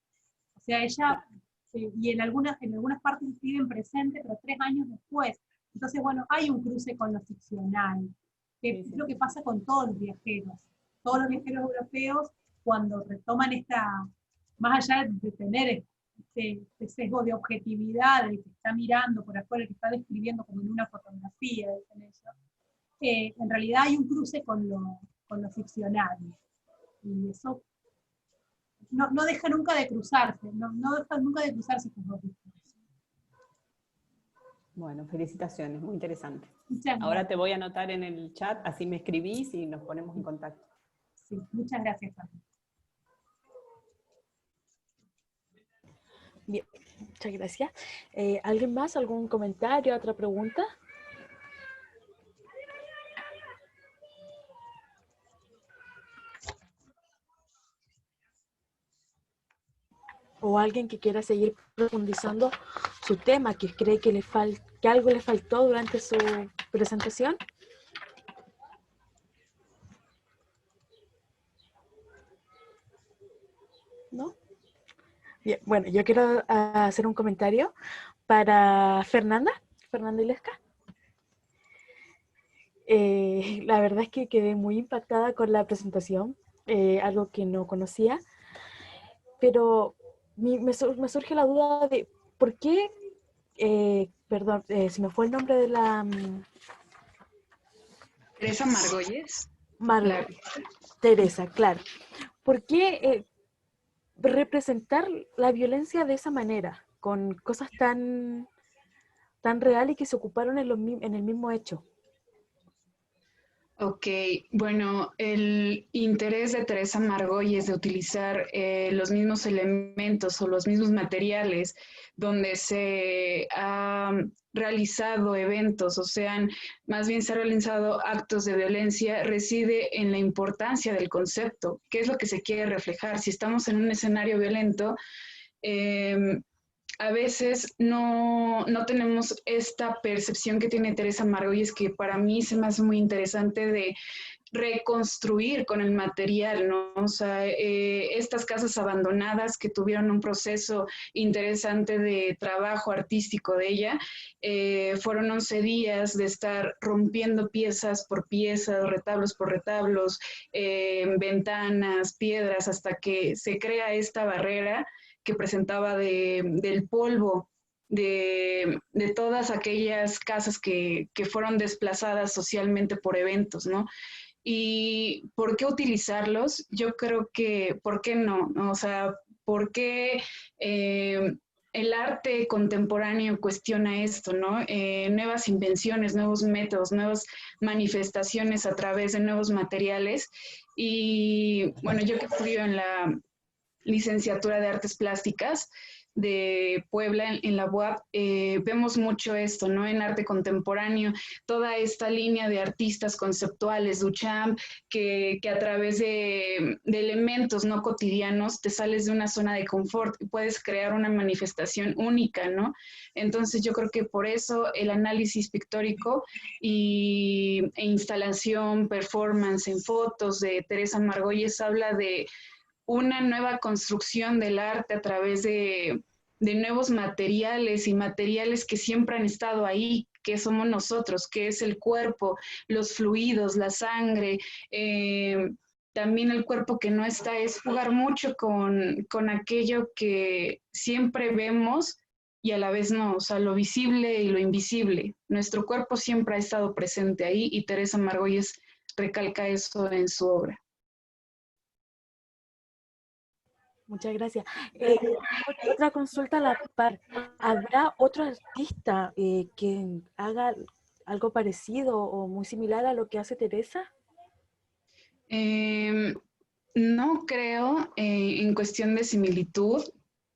O sea, ella, y en algunas partes escribe en presente, pero 3 años después. Entonces, bueno, hay un cruce con lo ficcional, que es lo que pasa con todos los viajeros. Todos los viajeros europeos, cuando retoman más allá de tener este sesgo de objetividad, el que está mirando por afuera, el que está describiendo como en una fotografía, dicen ellos, en realidad hay un cruce con lo ficcional. Y eso no deja nunca de cruzarse, no deja nunca de cruzarse con los discursos. Bueno, felicitaciones, muy interesante. Muchas Ahora gracias. te voy a anotar en el chat, así me escribís y nos ponemos en contacto. Sí, muchas gracias, Carmen. Bien, muchas gracias. ¿Alguien más? ¿Algún comentario? ¿Otra pregunta? ¿O alguien que quiera seguir profundizando su tema, que cree que algo le faltó durante su presentación? ¿No? Bien, bueno, yo quiero hacer un comentario para Fernanda Ilesca. La verdad es que quedé muy impactada con la presentación, algo que no conocía, pero me surge la duda de por qué, perdón, se me fue el nombre de la... Teresa Margolles. Teresa, claro. ¿Por qué representar la violencia de esa manera, con cosas tan reales que se ocuparon en el mismo hecho? Ok, bueno, el interés de Teresa Margolles de utilizar los mismos elementos o los mismos materiales donde se han realizado eventos, o sea, más bien se han realizado actos de violencia, reside en la importancia del concepto. ¿Qué es lo que se quiere reflejar? Si estamos en un escenario violento, a veces no tenemos esta percepción que tiene Teresa Margolles, que para mí se me hace muy interesante, de reconstruir con el material, ¿no? O sea, estas casas abandonadas que tuvieron un proceso interesante de trabajo artístico de ella, fueron 11 días de estar rompiendo piezas por piezas, retablos por retablos, ventanas, piedras, hasta que se crea esta barrera que presentaba del polvo, de todas aquellas casas que fueron desplazadas socialmente por eventos, ¿no? ¿Y por qué utilizarlos? Yo creo que, ¿por qué no? O sea, ¿por qué el arte contemporáneo cuestiona esto, ¿no? Nuevas invenciones, nuevos métodos, nuevas manifestaciones a través de nuevos materiales. Y bueno, yo que estudio en la licenciatura de Artes Plásticas de Puebla, en la UAP, vemos mucho esto, ¿no? En arte contemporáneo, toda esta línea de artistas conceptuales, Duchamp, que a través de elementos no cotidianos te sales de una zona de confort y puedes crear una manifestación única, ¿no? Entonces yo creo que por eso el análisis pictórico e instalación, performance en fotos de Teresa Margolles habla de una nueva construcción del arte a través de nuevos materiales y materiales que siempre han estado ahí, que somos nosotros, que es el cuerpo, los fluidos, la sangre, también el cuerpo que no está, es jugar mucho con aquello que siempre vemos y a la vez no, o sea, lo visible y lo invisible. Nuestro cuerpo siempre ha estado presente ahí y Teresa Margolles recalca eso en su obra. Muchas gracias. Otra consulta a la par. ¿Habrá otro artista que haga algo parecido o muy similar a lo que hace Teresa? No creo en cuestión de similitud,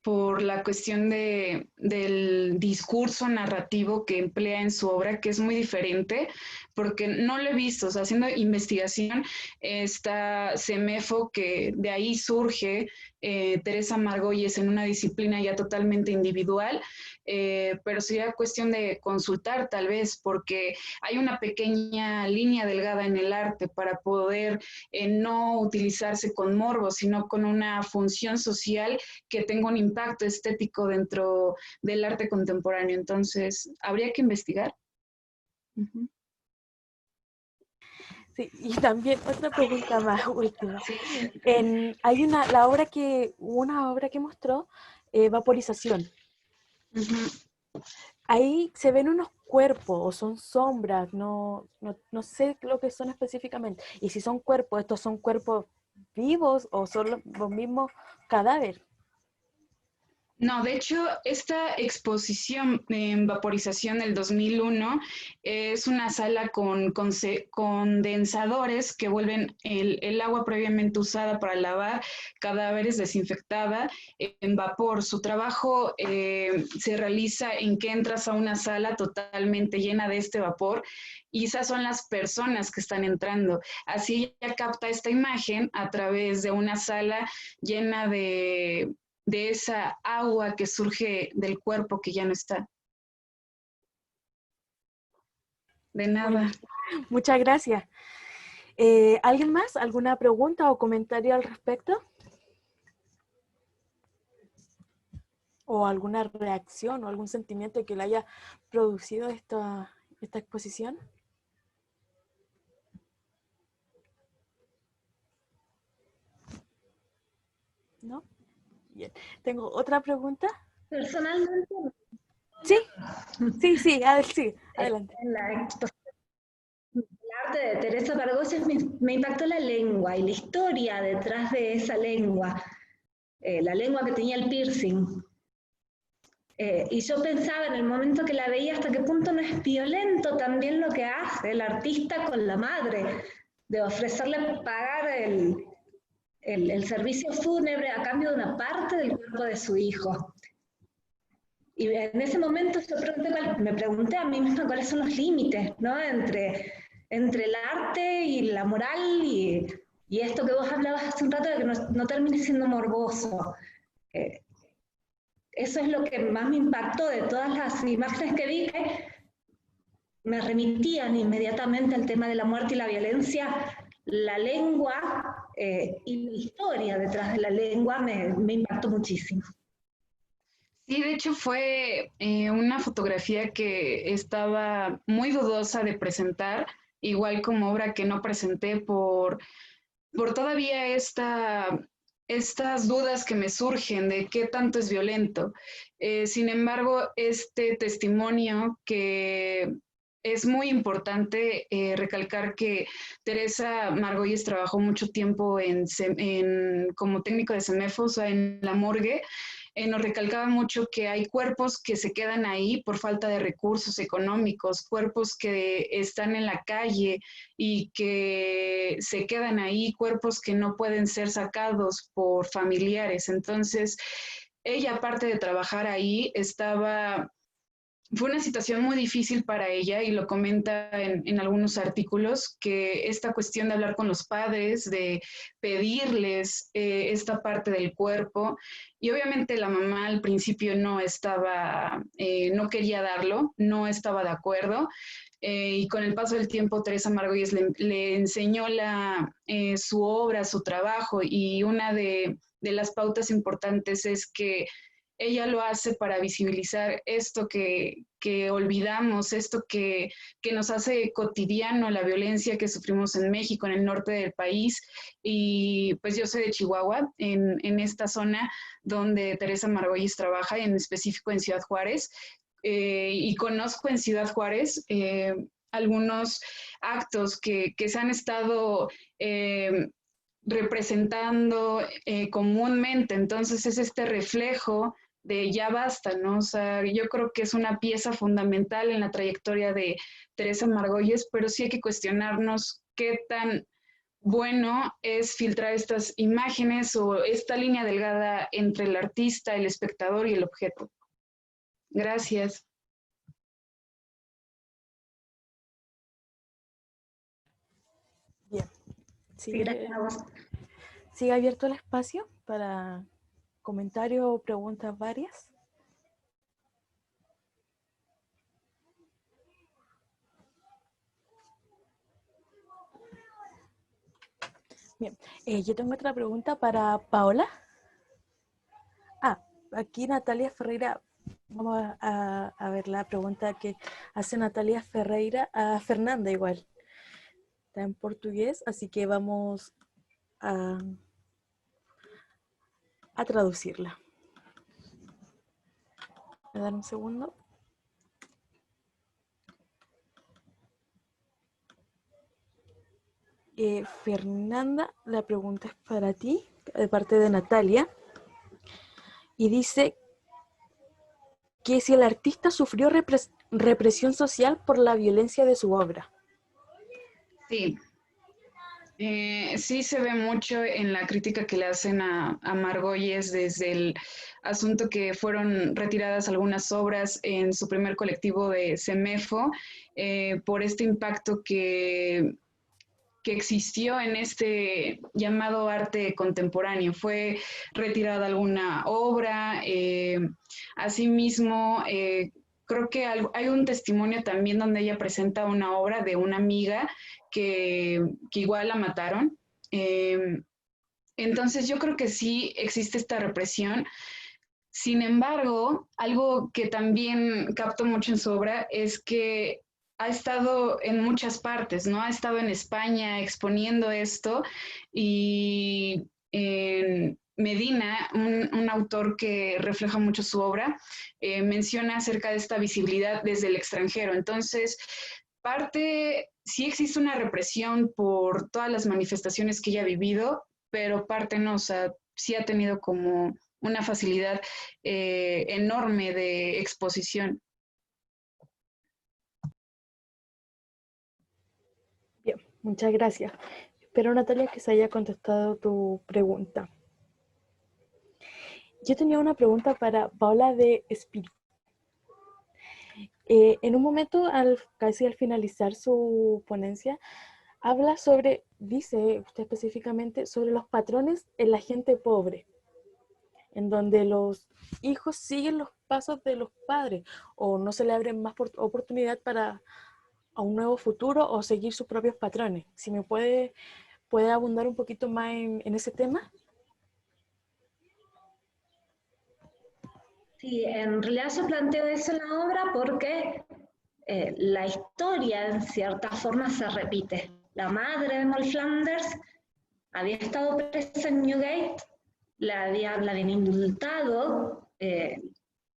por la cuestión del discurso narrativo que emplea en su obra, que es muy diferente, porque no lo he visto, o sea, haciendo investigación, está CEMEFO, que de ahí surge Teresa Margolles en una disciplina ya totalmente individual, pero sería cuestión de consultar tal vez, porque hay una pequeña línea delgada en el arte para poder no utilizarse con morbo, sino con una función social que tenga un impacto estético dentro del arte contemporáneo. Entonces, habría que investigar. Uh-huh. Sí, y también otra pregunta más última. Sí. Hay una obra que mostró, Vaporización. Uh-huh. Ahí se ven unos cuerpos o son sombras, no sé lo que son específicamente. Y si son cuerpos, ¿estos son cuerpos vivos o son los mismos cadáveres? No, de hecho, esta exposición en Vaporización del 2001 es una sala con condensadores que vuelven el agua previamente usada para lavar cadáveres desinfectada en vapor. Su trabajo se realiza en que entras a una sala totalmente llena de este vapor y esas son las personas que están entrando. Así ella capta esta imagen a través de una sala llena de esa agua que surge del cuerpo que ya no está. De nada. Bueno, muchas gracias. ¿Alguien más? ¿Alguna pregunta o comentario al respecto? ¿O alguna reacción o algún sentimiento que le haya producido esta exposición? ¿No? Bien. ¿Tengo otra pregunta? Personalmente, Sí, adelante. en la exposición del arte de Teresa Margolles me impactó la lengua y la historia detrás de esa lengua, la lengua que tenía el piercing. Y yo pensaba en el momento que la veía hasta qué punto no es violento también lo que hace el artista con la madre, de ofrecerle pagar el servicio fúnebre a cambio de una parte del cuerpo de su hijo. Y en ese momento yo me pregunté a mí misma cuáles son los límites, ¿no? entre el arte y la moral y esto que vos hablabas hace un rato de que no termine siendo morboso. Eso es lo que más me impactó de todas las imágenes que vi, que me remitían inmediatamente al tema de la muerte y la violencia. La lengua y la historia detrás de la lengua me impactó muchísimo. Sí, de hecho fue una fotografía que estaba muy dudosa de presentar, igual como obra que no presenté por todavía estas dudas que me surgen de qué tanto es violento. Sin embargo, este testimonio que es muy importante recalcar que Teresa Margolles trabajó mucho tiempo como técnico de CEMEFO, o sea, en la morgue. nos recalcaba mucho que hay cuerpos que se quedan ahí por falta de recursos económicos, cuerpos que están en la calle y que se quedan ahí, cuerpos que no pueden ser sacados por familiares. Entonces, ella, aparte de trabajar ahí, fue una situación muy difícil para ella y lo comenta en algunos artículos, que esta cuestión de hablar con los padres, de pedirles esta parte del cuerpo, y obviamente la mamá al principio no quería darlo, no estaba de acuerdo, y con el paso del tiempo Teresa Margolles le enseñó su obra, su trabajo, y una de las pautas importantes es que ella lo hace para visibilizar esto que olvidamos, esto que nos hace cotidiano, la violencia que sufrimos en México, en el norte del país. Y pues yo soy de Chihuahua, en esta zona donde Teresa Margolles trabaja, en específico en Ciudad Juárez, y conozco en Ciudad Juárez algunos actos que se han estado representando comúnmente. Entonces es este reflejo de ya basta, ¿no? O sea, yo creo que es una pieza fundamental en la trayectoria de Teresa Margolles, pero sí hay que cuestionarnos qué tan bueno es filtrar estas imágenes o esta línea delgada entre el artista, el espectador y el objeto. Gracias. Bien. Sí, gracias a vos. Sigue abierto el espacio para comentarios o preguntas varias. Bien, yo tengo otra pregunta para Paola. Aquí Natalia Ferreira, vamos a ver la pregunta que hace Natalia Ferreira a Fernanda igual. Está en portugués, así que vamos a traducirla. ¿Me dan un segundo? Fernanda, la pregunta es para ti, de parte de Natalia, y dice que si el artista sufrió represión social por la violencia de su obra. Sí. Sí se ve mucho en la crítica que le hacen a Margolles desde el asunto que fueron retiradas algunas obras en su primer colectivo de CEMEFO por este impacto que existió en este llamado arte contemporáneo. Fue retirada alguna obra, asimismo, creo que hay un testimonio también donde ella presenta una obra de una amiga que igual la mataron. Entonces yo creo que sí existe esta represión. Sin embargo, algo que también capto mucho en su obra es que ha estado en muchas partes, ¿no? Ha estado en España exponiendo esto, y en Medina, un autor que refleja mucho su obra, menciona acerca de esta visibilidad desde el extranjero. Entonces, sí existe una represión por todas las manifestaciones que ella ha vivido, pero parte no, o sea, sí ha tenido como una facilidad enorme de exposición. Bien, muchas gracias. Espero, Natalia, que se haya contestado tu pregunta. Yo tenía una pregunta para Paola de Espíritu. En un momento, casi al finalizar su ponencia, habla dice usted específicamente, sobre los patrones en la gente pobre, en donde los hijos siguen los pasos de los padres, o no se le abren más oportunidad para a un nuevo futuro o seguir sus propios patrones. Si me puede abundar un poquito más en ese tema. Sí, en realidad yo planteo eso en la obra porque la historia en cierta forma se repite. La madre de Moll Flanders había estado presa en Newgate, la habían indultado de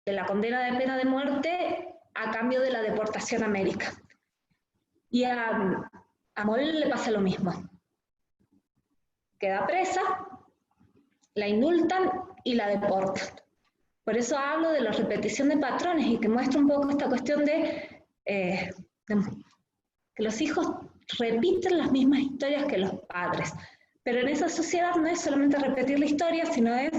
la condena de pena de muerte a cambio de la deportación a América. Y a Moll le pasa lo mismo. Queda presa, la indultan y la deportan. Por eso hablo de la repetición de patrones y que muestra un poco esta cuestión de que los hijos repiten las mismas historias que los padres. Pero en esa sociedad no es solamente repetir la historia, sino es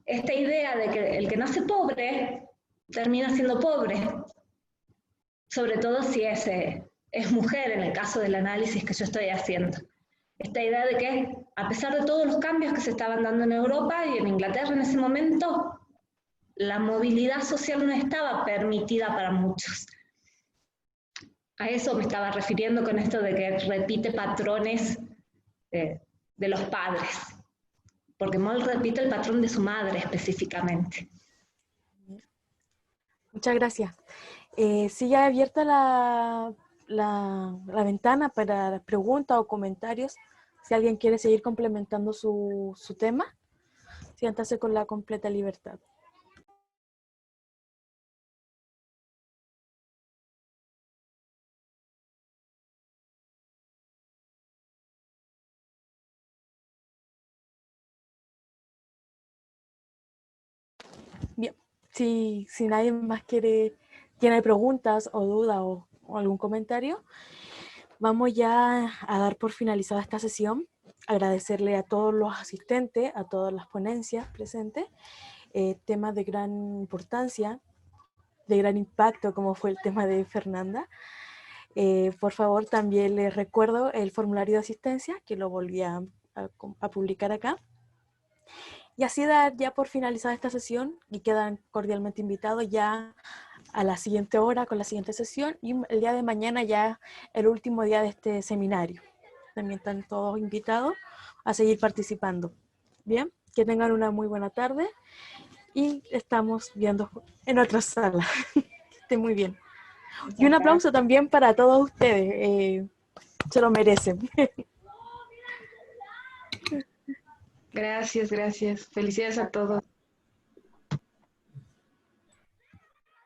esta idea de que el que nace pobre termina siendo pobre, sobre todo si es mujer en el caso del análisis que yo estoy haciendo. Esta idea de que, a pesar de todos los cambios que se estaban dando en Europa y en Inglaterra en ese momento, la movilidad social no estaba permitida para muchos. A eso me estaba refiriendo con esto de que repite patrones de los padres, porque Moll repite el patrón de su madre específicamente. Muchas gracias. Sigue abierta la ventana para preguntas o comentarios. Si alguien quiere seguir complementando su tema, siéntase con la completa libertad. Bien, si nadie más tiene preguntas o dudas o algún comentario, vamos ya a dar por finalizada esta sesión. Agradecerle a todos los asistentes, a todas las ponencias presentes, temas de gran importancia, de gran impacto, como fue el tema de Fernanda. Por favor, también les recuerdo el formulario de asistencia, que lo volví a publicar acá. Y así dar ya por finalizada esta sesión y quedan cordialmente invitados ya a la siguiente hora con la siguiente sesión y el día de mañana ya el último día de este seminario. También están todos invitados a seguir participando. Bien, que tengan una muy buena tarde y estamos viendo en otra sala. Que estén muy bien. Y un aplauso también para todos ustedes. Se lo merecen. Gracias, gracias. Felicidades a todos.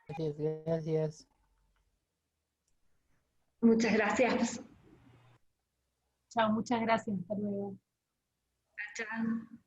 Gracias, gracias. Muchas gracias. Chao, muchas gracias. Hasta luego. Chao.